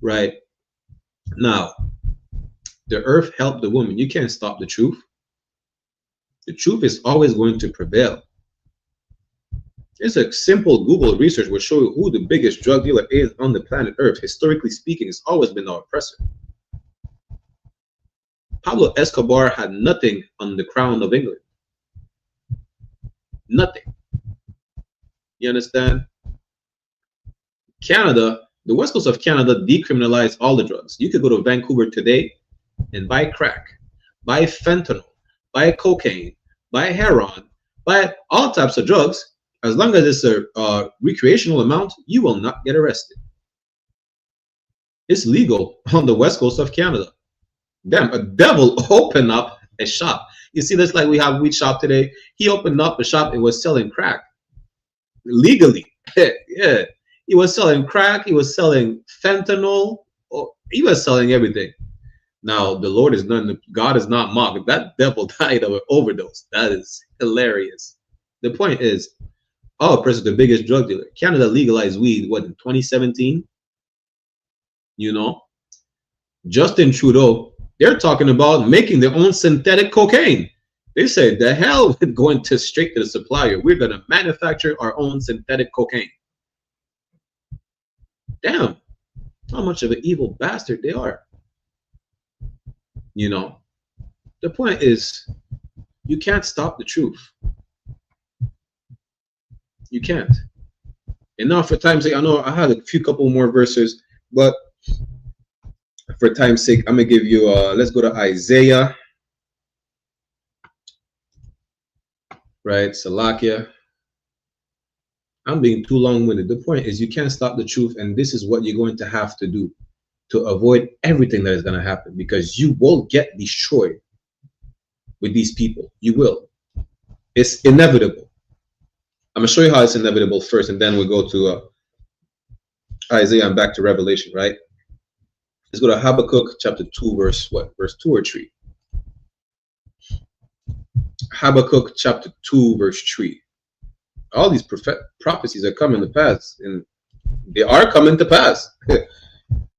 right? Now, the earth helped the woman. You can't stop the truth. The truth is always going to prevail. It's a simple Google research will show you who the biggest drug dealer is on the planet Earth. Historically speaking, it's always been our oppressor. Pablo Escobar had nothing on the crown of England. Nothing. You understand? Canada, the west coast of Canada decriminalized all the drugs. You could go to Vancouver today and buy crack, buy fentanyl, buy cocaine, buy heroin, buy all types of drugs. As long as it's a recreational amount, you will not get arrested. It's legal on the west coast of Canada. Damn, a devil opened up a shop. You see this, like we have weed shop today. He opened up a shop and was selling crack legally. Yeah, he was selling crack. He was selling fentanyl. He was selling everything. Now the Lord is not. God is not mocked. That devil died of an overdose. That is hilarious. The point is, our president, the biggest drug dealer. Canada legalized weed what in 2017. You know, Justin Trudeau. They're talking about making their own synthetic cocaine. They said, the hell with going to straight to the supplier. We're going to manufacture our own synthetic cocaine. Damn, how much of an evil bastard they are. You know, the point is, you can't stop the truth. You can't. And now for time's sake, I know I had a couple more verses, but for time's sake, I'm gonna give you let's go to Isaiah, right? Salakia. I'm being too long-winded. The point is, you can't stop the truth, and this is what you're going to have to do to avoid everything that is going to happen, because you will get destroyed with these people. You will. It's inevitable. I'm gonna show you how it's inevitable first, and then we'll go to Isaiah and back to Revelation, right? Let's go to Habakkuk chapter 2, verse what? Verse 2 or 3. Habakkuk chapter 2, verse 3. All these prophecies are coming to pass, and they are coming to pass.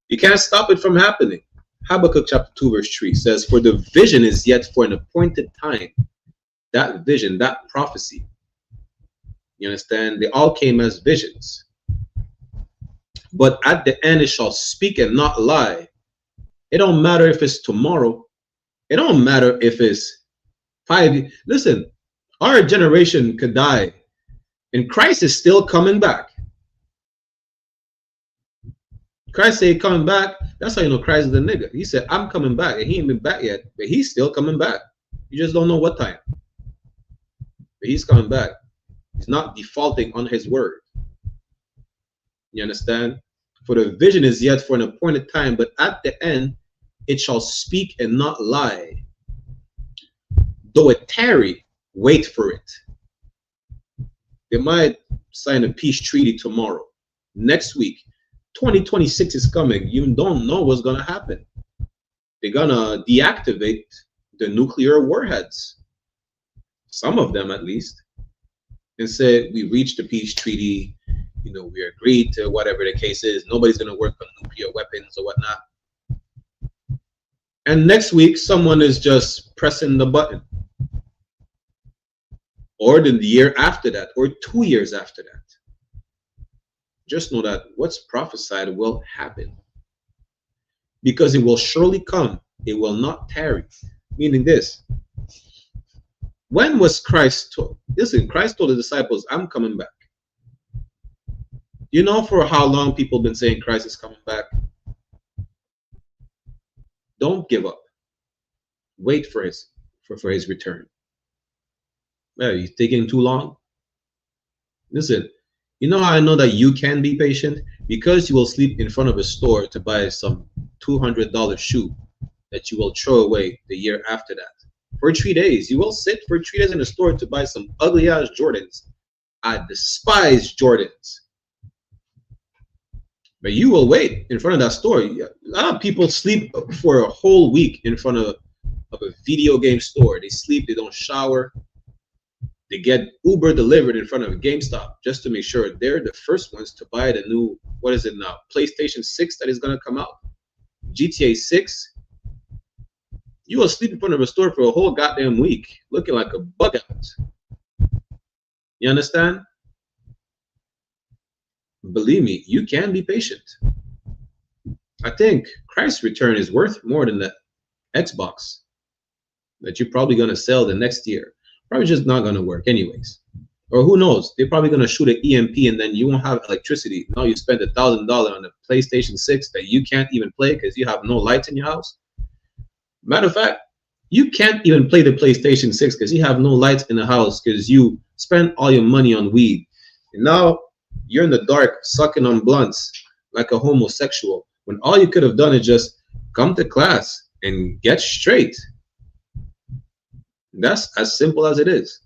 You can't stop it from happening. Habakkuk chapter 2, verse 3 says, for the vision is yet for an appointed time. That vision, that prophecy. You understand? They all came as visions. But at the end it shall speak and not lie. It don't matter if it's tomorrow. It don't matter if it's 5 years. Listen, our generation could die, and Christ is still coming back. Christ said coming back. That's how you know Christ is the nigga. He said, I'm coming back, and he ain't been back yet, but he's still coming back. You just don't know what time. But he's coming back. He's not defaulting on his word. You understand? For the vision is yet for an appointed time, but at the end it shall speak and not lie. Though it tarry, wait for it. They might sign a peace treaty tomorrow. Next week, 2026 is coming. You don't know what's going to happen. They're going to deactivate the nuclear warheads. Some of them, at least. And say, we reached a peace treaty. You know, we agreed to whatever the case is. Nobody's going to work on nuclear weapons or whatnot. And next week, someone is just pressing the button. Or the year after that, or 2 years after that. Just know that what's prophesied will happen. Because it will surely come. It will not tarry. Meaning this. When was Christ told? Listen, Christ told the disciples, I'm coming back. You know for how long people have been saying Christ is coming back? Don't give up. Wait for his return. Well, he's taking too long. Listen, you know how I know that you can be patient? Because you will sleep in front of a store to buy some $200 shoe that you will throw away the year after that. For 3 days, you will sit for 3 days in the store to buy some ugly ass Jordans. I despise Jordans. But you will wait in front of that store. A lot of people sleep for a whole week in front of a video game store. They sleep, they don't shower. They get Uber delivered in front of a GameStop just to make sure they're the first ones to buy the new, what is it now, PlayStation 6 that is going to come out, GTA 6. You will sleep in front of a store for a whole goddamn week, looking like a bug out. You understand? Believe me, you can be patient. I think Christ's return is worth more than the Xbox that you're probably going to sell the next year. Probably just not going to work anyways. Or who knows? They're probably going to shoot an EMP and then you won't have electricity. Now you spend $1,000 on a PlayStation 6 that you can't even play because you have no lights in your house. Matter of fact, you can't even play the PlayStation 6 because you have no lights in the house because you spent all your money on weed. And now you're in the dark sucking on blunts like a homosexual when all you could have done is just come to class and get straight. That's as simple as it is.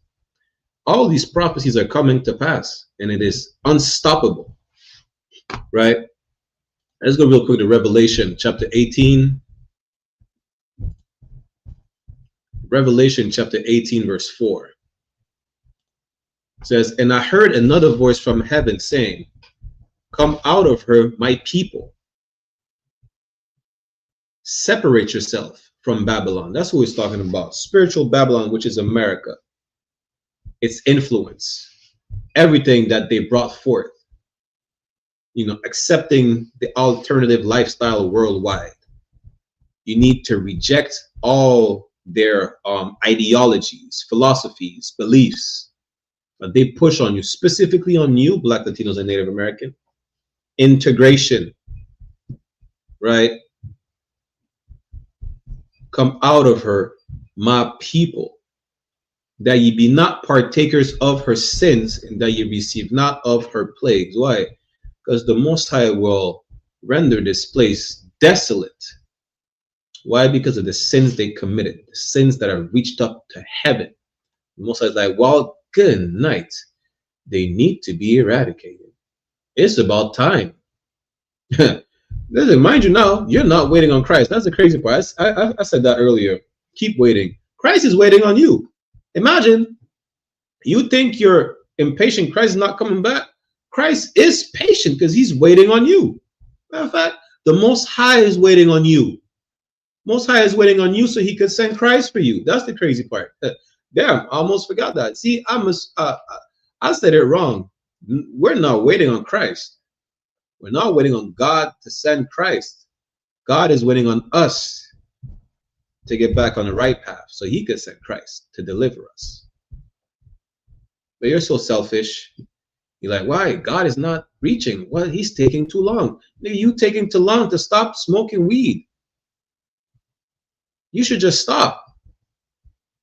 All these prophecies are coming to pass and it is unstoppable, right? Let's go real quick to Revelation chapter 18. Revelation chapter 18 verse 4. It says, and I heard another voice from heaven saying, come out of her, my people. Separate yourself from Babylon. That's what he's talking about. Spiritual Babylon, which is America. Its influence. Everything that they brought forth. You know, accepting the alternative lifestyle worldwide. You need to reject all their ideologies, philosophies, beliefs that they push on you, specifically on you, Black, Latinos, and Native American. Integration, right? Come out of her, my people, that ye be not partakers of her sins, and that ye receive not of her plagues. Why? Because the Most High will render this place desolate. Why? Because of the sins they committed, the sins that have reached up to heaven. The Most High is like, well, good night. They need to be eradicated. It's about time. Listen, mind you now, you're not waiting on Christ. That's the crazy part. I said that earlier. Keep waiting. Christ is waiting on you. Imagine you think you're impatient. Christ is not coming back. Christ is patient because he's waiting on you. Matter of fact, the Most High is waiting on you. Most High is waiting on you so he could send Christ for you. That's the crazy part. Damn, I almost forgot that. See, I said it wrong. We're not waiting on Christ. We're not waiting on God to send Christ. God is waiting on us to get back on the right path so he could send Christ to deliver us. But you're so selfish. You're like, why? God is not reaching. Well, he's taking too long. You taking too long to stop smoking weed. You should just stop.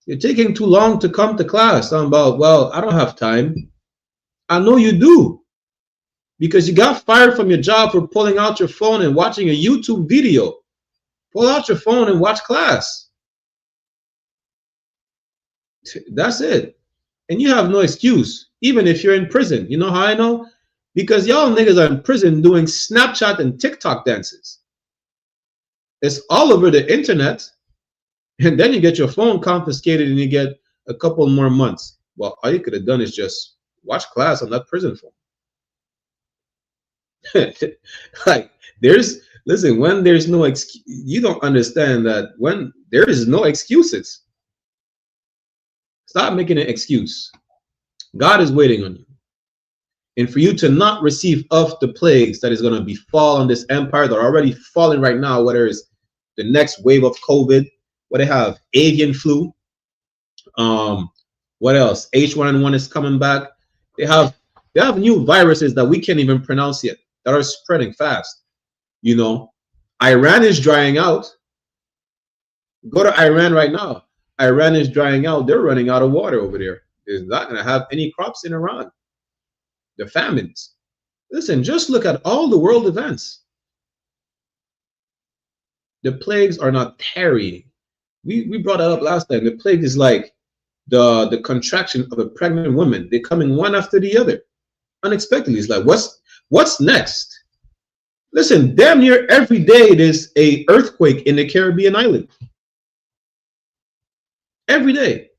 You're taking too long to come to class. I'm about, well, I don't have time. I know you do. Because you got fired from your job for pulling out your phone and watching a YouTube video. Pull out your phone and watch class. That's it. And you have no excuse, even if you're in prison. You know how I know? Because y'all niggas are in prison doing Snapchat and TikTok dances. It's all over the internet. And then you get your phone confiscated and you get a couple more months. Well, all you could have done is just watch class on that prison phone. Like, listen, when there's no excuse, you don't understand that when there is no excuses. Stop making an excuse. God is waiting on you. And for you to not receive of the plagues that is going to befall on this empire that are already falling right now, whether it's the next wave of COVID, what they have, avian flu, What else? H1N1 is coming back. They have new viruses that we can't even pronounce yet that are spreading fast. You know, Iran is drying out. Go to Iran right now. Iran is drying out. They're running out of water over there. They're not going to have any crops in Iran. The famines. Listen, just look at all the world events. The plagues are not tarrying. We brought that up last time. The plague is like the contraction of a pregnant woman. They're coming one after the other unexpectedly. It's like, what's next? Listen, damn near every day there's a earthquake in the Caribbean island. Every day.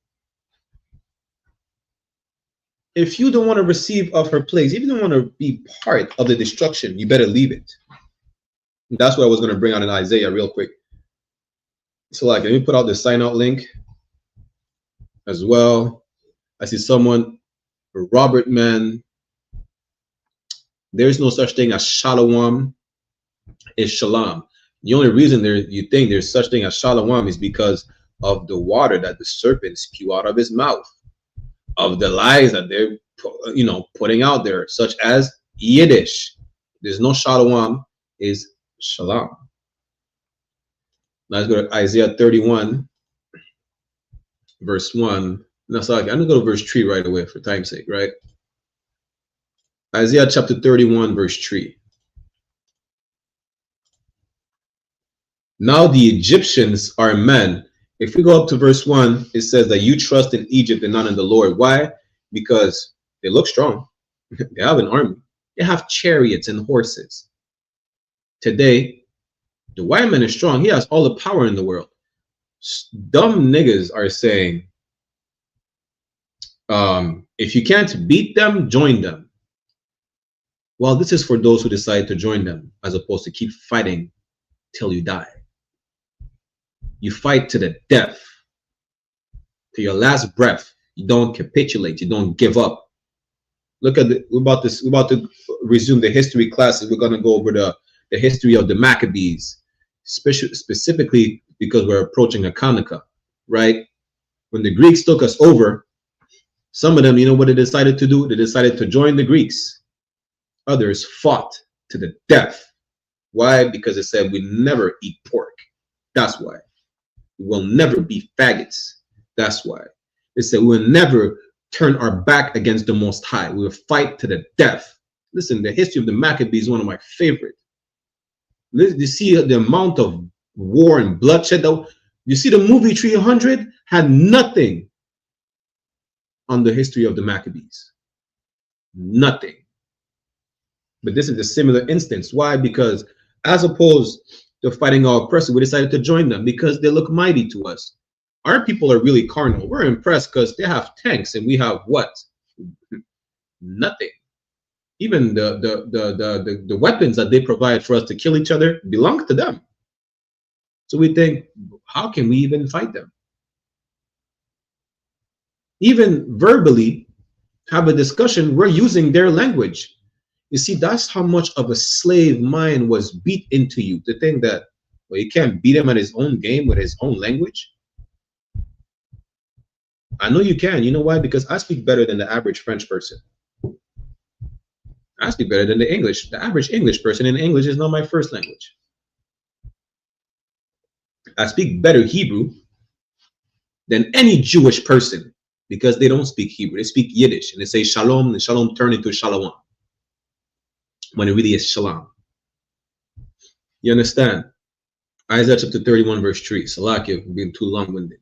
If you don't want to receive of her plagues, if you don't want to be part of the destruction, you better leave it. That's what I was going to bring out in Isaiah real quick. So like, let me put out the sign out link as well. I see someone, Robert Man. There's no such thing as shalom. It's shalom. The only reason you think there's such thing as shalom is because of the water that the serpent spew out of his mouth, of the lies that they're putting out there, such as Yiddish. There's no shalom, is shalom. Now let's go to Isaiah 31, verse 1. No, sorry, I'm gonna go to verse 3 right away for time's sake, right? Isaiah chapter 31, verse 3. Now the Egyptians are men. If we go up to verse 1, it says that you trust in Egypt and not in the Lord. Why? Because they look strong. They have an army. They have chariots and horses. Today, the white man is strong. He has all the power in the world. Dumb niggas are saying, if you can't beat them, join them. Well, this is for those who decide to join them, as opposed to keep fighting till you die. You fight to the death, to your last breath. You don't capitulate. You don't give up. Look at we're about to resume the history classes. We're going to go over the history of the Maccabees, specifically because we're approaching Hanukkah, right? When the Greeks took us over, some of them, you know what they decided to do? They decided to join the Greeks. Others fought to the death. Why? Because they said we never eat pork. That's why. We will never be faggots. That's why. They said we will never turn our back against the Most High. We will fight to the death. Listen, the history of the Maccabees is one of my favorite. You see the amount of war and bloodshed. You see the movie 300 had nothing on the history of the Maccabees. Nothing. But this is a similar instance. Why? Because as opposed to fighting our oppressor, we decided to join them because they look mighty to us. Our people are really carnal. We're impressed because they have tanks and we have what? Nothing. Even the weapons that they provide for us to kill each other belong to them. So we think, how can we even fight them? Even verbally have a discussion, we're using their language. You see, that's how much of a slave mind was beat into you, to think that, well, you can't beat him at his own game with his own language. I know you can. You know why? Because I speak better than the average French person. I speak better than the English. The average English person in English is not my first language. I speak better Hebrew than any Jewish person because they don't speak Hebrew. They speak Yiddish and they say shalom, and shalom turn into shalom when it really is shalom. You understand? Isaiah chapter 31 verse 3. Salakia, being too long-winded.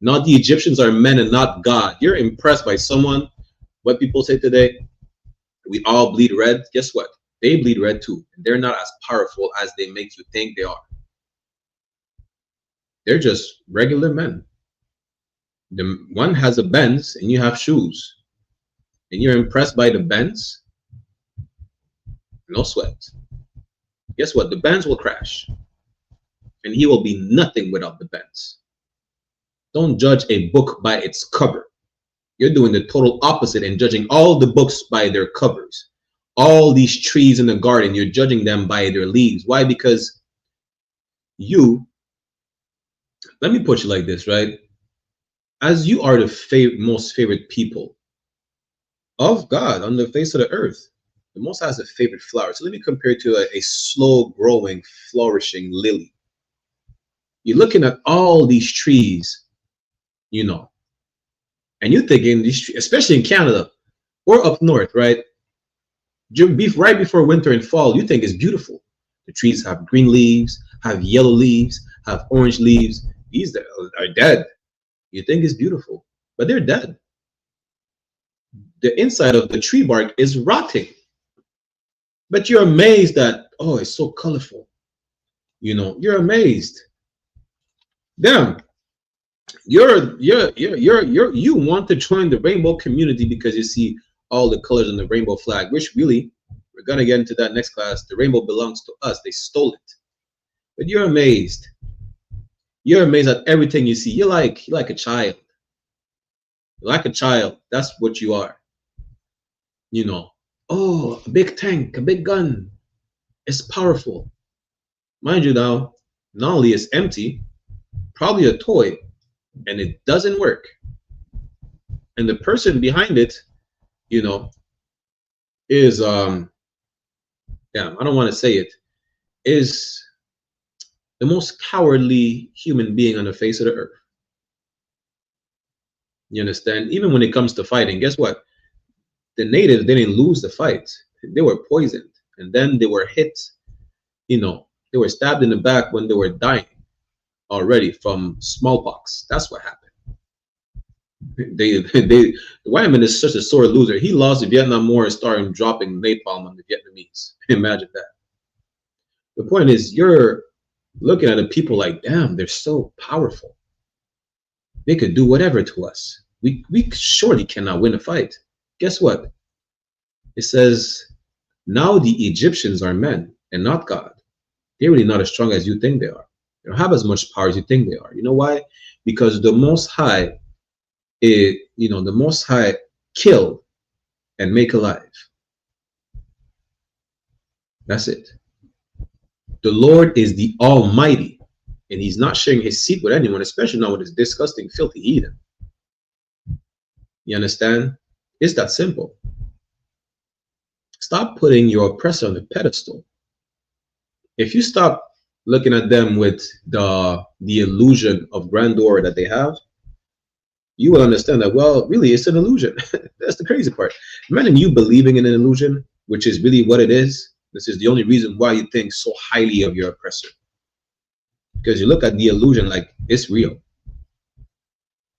Not the Egyptians are men and not God. You're impressed by someone. What people say today, we all bleed red. Guess what? They bleed red too. They're not as powerful as they make you think they are. They're just regular men. The one has a Benz and you have shoes. And you're impressed by the Benz? No sweat. Guess what? The Benz will crash. And he will be nothing without the Benz. Don't judge a book by its cover. You're doing the total opposite and judging all the books by their covers. All these trees in the garden, you're judging them by their leaves. Why? Because you, let me put you like this, right? as you are the most favorite people of God on the face of the earth, the Most High has a favorite flower. So let me compare it to a slow-growing, flourishing lily. You're looking at all these trees, you know, and you're thinking these trees, especially in Canada or up north, right? Right before winter and fall, you think it's beautiful. The trees have green leaves, have yellow leaves, have orange leaves. These are dead. You think it's beautiful, but they're dead. The inside of the tree bark is rotting. But you're amazed that, oh, it's so colorful. You know, you're amazed. Damn. You want to join the rainbow community because you see all the colors on the rainbow flag, which really, we're gonna get into that next class. The rainbow belongs to us. They stole it. But you're amazed. You're amazed at everything you see. You're like a child. You're like a child. That's what you are. You know, oh, a big tank, a big gun. It's powerful. Mind you now, not only is empty, probably a toy, and it doesn't work. And the person behind it, you know, is I don't want to say it, is the most cowardly human being on the face of the earth. You understand? Even when it comes to fighting, guess what? The natives didn't lose the fight. They were poisoned, and then they were hit. You know, they were stabbed in the back when they were dying already from smallpox. That's what happened. The white man is such a sore loser. He lost the Vietnam War and started dropping napalm on the Vietnamese. Imagine that. The point is, you're looking at the people like, damn, they're so powerful. They could do whatever to us. We surely cannot win a fight. Guess what? It says, now the Egyptians are men and not God. They're really not as strong as you think they are. They don't have as much power as you think they are. You know why? Because the Most High, the Most High kill and make alive. That's it. The Lord is the Almighty, and He's not sharing His seat with anyone, especially not with this disgusting, filthy heathen. You understand? It's that simple. Stop putting your oppressor on the pedestal. If you stop looking at them with the illusion of grandeur that they have, you will understand that, well, really, it's an illusion. That's the crazy part. Imagine you believing in an illusion, which is really what it is. This is the only reason why you think so highly of your oppressor. Because you look at the illusion like it's real.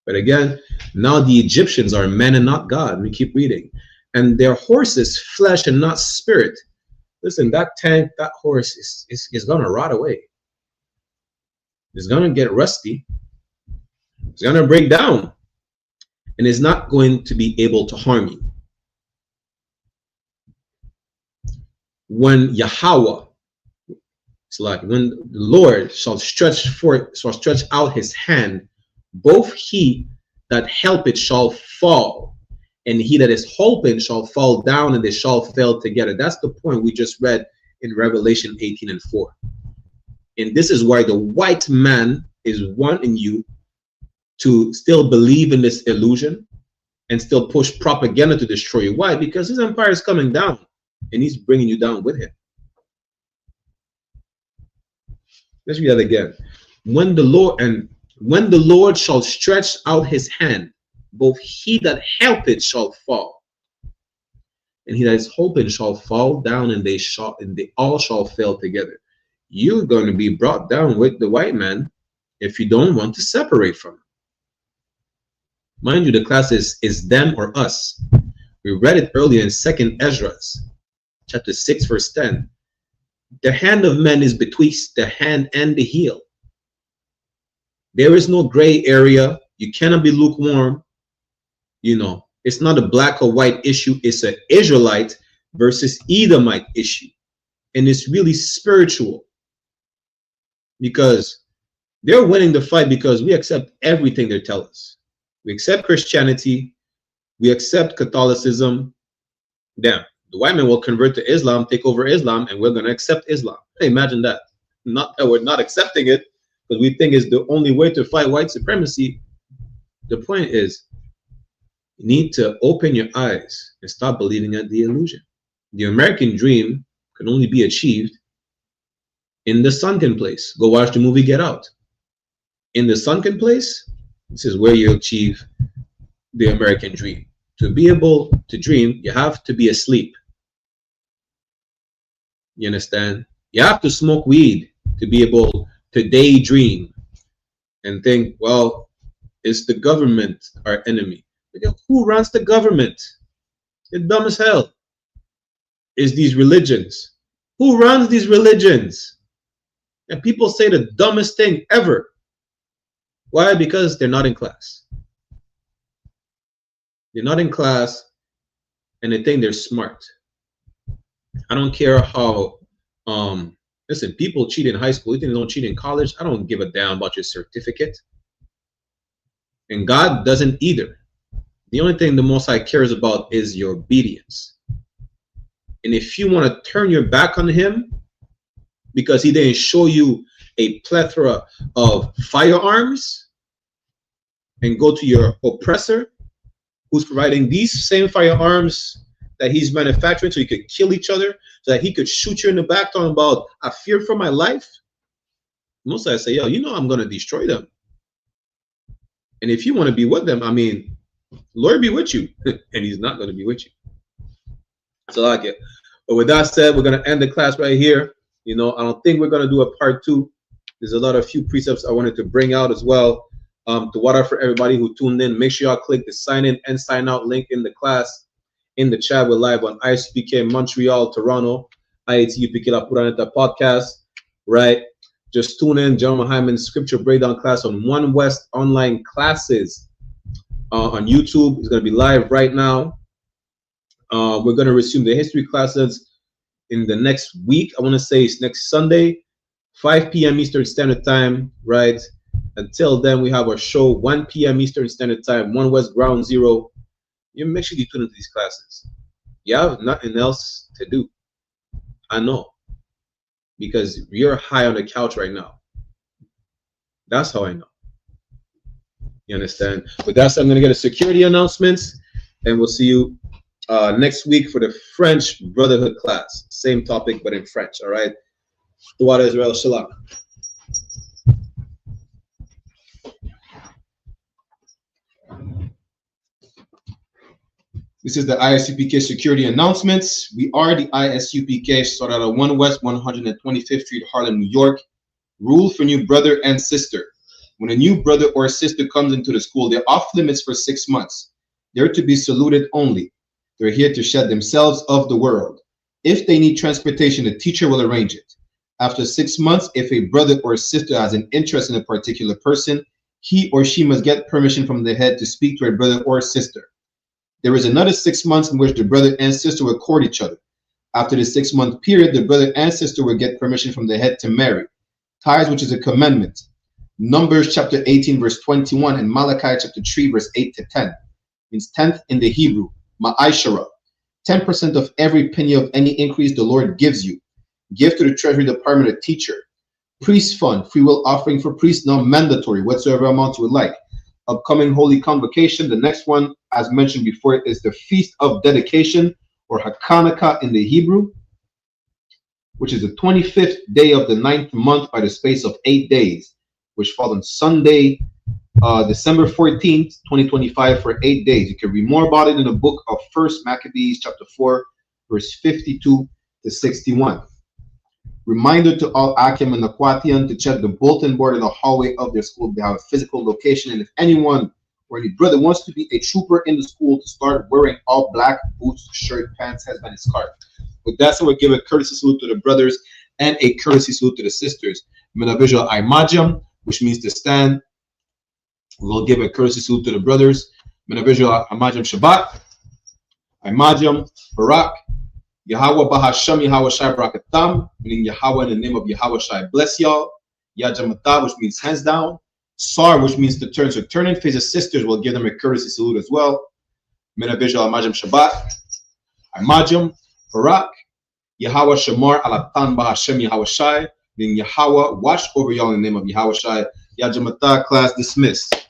But again, now the Egyptians are men and not God. We keep reading. And their horses, flesh and not spirit. Listen, that tank, that horse is going to rot away. It's going to get rusty. It's going to break down. And it's not going to be able to harm you. When Yahweh, it's like when the Lord shall stretch out His hand, both he that helpeth shall fall, and he that is hoping shall fall down, and they shall fail together. That's the point we just read in Revelation 18:4. And this is why the white man is wanting you to still believe in this illusion and still push propaganda to destroy you. Why? Because his empire is coming down, and he's bringing you down with him. Let's read that again. When the Lord shall stretch out His hand, both he that helpeth shall fall, and he that is hoping shall fall down, and they all shall fail together. You're going to be brought down with the white man if you don't want to separate from him. Mind you, the class is them or us. We read it earlier in 2nd Ezra, chapter 6, verse 10. The hand of man is betwixt the hand and the heel. There is no gray area. You cannot be lukewarm. You know, it's not a black or white issue. It's an Israelite versus Edomite issue. And it's really spiritual. Because they're winning the fight because we accept everything they tell us. We accept Christianity. We accept Catholicism. Damn, the white man will convert to Islam, take over Islam, and we're going to accept Islam. Hey, imagine that. Not that we're not accepting it, because we think it's the only way to fight white supremacy. The point is, you need to open your eyes and stop believing in the illusion. The American dream can only be achieved in the sunken place. Go watch the movie Get Out. In the sunken place, this is where you achieve the American dream. To be able to dream, you have to be asleep. You understand? You have to smoke weed to be able to daydream and think, well, is the government our enemy? Who runs the government? It's dumb as hell. Is these religions? Who runs these religions? And people say the dumbest thing ever. Why? Because they're not in class. They're not in class and they think they're smart. I don't care how, listen, people cheat in high school. You think they don't cheat in college? I don't give a damn about your certificate. And God doesn't either. The only thing the Most High cares about is your obedience. And if you want to turn your back on him because he didn't show you a plethora of firearms and go to your oppressor who's providing these same firearms that he's manufacturing so you could kill each other, so that he could shoot you in the back talking about, I fear for my life. Most I say, yo, you know I'm going to destroy them. And if you want to be with them, I mean, Lord be with you. And he's not going to be with you. So I like it. But with that said, we're going to end the class right here. You know, I don't think we're going to do a part 2. There's a few precepts I wanted to bring out as well. To water for everybody who tuned in. Make sure y'all click the sign in and sign out link in the class. In the chat, we're live on I.S.U.P.K, Montreal, Toronto, I.S.U.P.K La Puraneta podcast, right? Just tune in, General Hyman's scripture breakdown class on One West online classes on YouTube. It's going to be live right now. We're going to resume the history classes in the next week. I want to say it's next Sunday, 5 p.m. Eastern Standard Time, right? Until then, we have our show 1 p.m. Eastern Standard Time, One West Ground Zero. You make sure you tune into these classes. You have nothing else to do. I know. Because you're high on the couch right now. That's how I know. You understand? With that said, I'm going to get a security announcements. And we'll see you next week for the French Brotherhood class. Same topic, but in French. All right? Dua Israel Shalom. This is the I.S.U.P.K security announcements. We are the I.S.U.P.K, started out at 1 West 125th Street, Harlem, New York. Rule for new brother and sister. When a new brother or sister comes into the school, they're off limits for 6 months. They're to be saluted only. They're here to shed themselves of the world. If they need transportation, the teacher will arrange it. After 6 months, if a brother or sister has an interest in a particular person, he or she must get permission from the head to speak to a brother or sister. There is another 6 months in which the brother and sister will court each other. After the 6 month period, the brother and sister will get permission from the head to marry. Tithes, which is a commandment. Numbers chapter 18 verse 21 and Malachi chapter 3 verse 8 to 10. Means 10th in the Hebrew, ma'ashara. 10% of every penny of any increase the Lord gives you. Give to the Treasury Department a teacher. Priest fund, free will offering for priests, not mandatory, whatsoever amount you would like. Upcoming Holy Convocation. The next one, as mentioned before, is the Feast of Dedication, or Hakanaka in the Hebrew, which is the 25th day of the 9th month by the space of 8 days, which falls on Sunday, December 14th, 2025 for 8 days. You can read more about it in the book of 1 Maccabees chapter 4, verse 52 to 61. Reminder to all Akim and Aquatian to check the bulletin board in the hallway of their school. They have a physical location, and if anyone or any brother wants to be a trooper in the school, to start wearing all black boots, shirt, pants, headband, and scarf. With that, so we'll give a courtesy salute to the brothers and a courtesy salute to the sisters. Menavisual Imajam, which means to stand. We'll give a courtesy salute to the brothers. Menavisual Imajam Shabbat. Imajam Barak. Yahweh Bahasham Yahweh Shai Barakatam, meaning Yahweh in the name of Yahweh Shai bless y'all. Yajamata, which means hands down. Sar, which means to turn. So turning face the sisters will give them a courtesy salute as well. Menavisual Imajam Shabbat. Imajam Barak. Yahweh Shamar Alatan Bahashem Yahweh Shai, meaning Yahweh watch over y'all in the name of Yahweh Shai. Yajamata, class dismissed.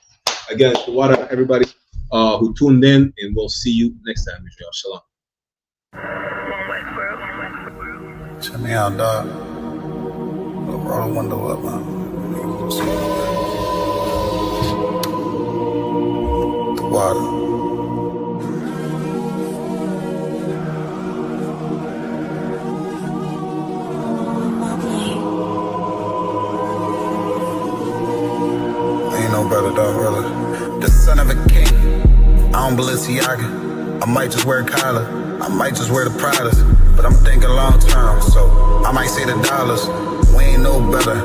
Again, the water, everybody who tuned in, and we'll see you next time, Israel. Shalom. Check me out, dog. Roll the window up, man. The water. Ain't no better, dog, brother. The son of a king. I don't Balenciaga. I might just wear Kyla. I might just wear the Pradas. But I'm thinking long term, so I might say the dollars. We ain't no better.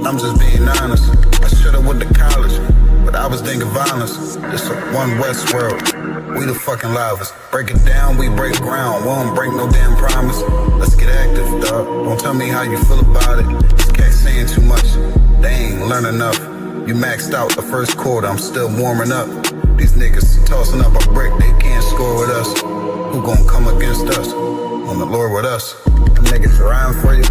I'm just being honest. I should've went to college, but I was thinking violence. It's a one West world. We the fucking livest. Break it down, we break ground. We don't break no damn promise. Let's get active, dog. Don't tell me how you feel about it. These cats saying too much. They ain't learn enough. You maxed out the first quarter, I'm still warming up. These niggas tossing up a brick, they can't score with us. Who gon' come against us? On the Lord with us. Them niggas riding for you.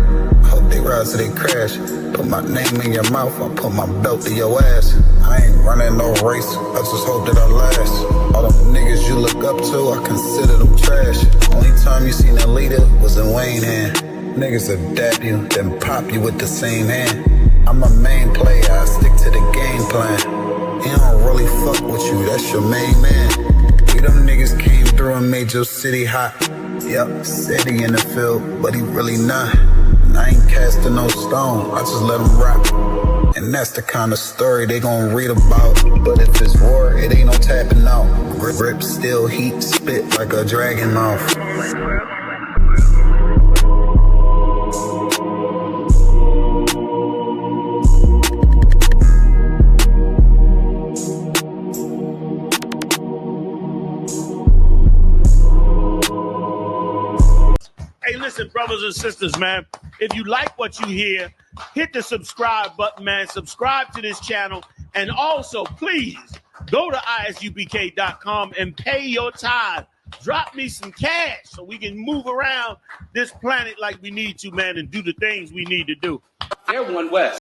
I hope they ride till they crash. Put my name in your mouth, I put my belt to your ass. I ain't running no race, I just hope that I last. All them niggas you look up to, I consider them trash. Only time you seen a leader was in Wayne hand. Niggas will dap you, then pop you with the same hand. I'm a main player, I stick to the game plan. He don't really fuck with you, that's your main man. We them niggas came through and made your city hot. Yep, said he in the field, but he really not. And I ain't casting no stone, I just let him rock. And that's the kind of story they gon' read about. But if it's war, it ain't no tapping out. Grip still heat, spit like a dragon mouth. Hey, listen, brothers and sisters, man, if you like what you hear, hit the subscribe button, man. Subscribe to this channel. And also, please, go to isupk.com and pay your tithe. Drop me some cash so we can move around this planet like we need to, man, and do the things we need to do. They're one West.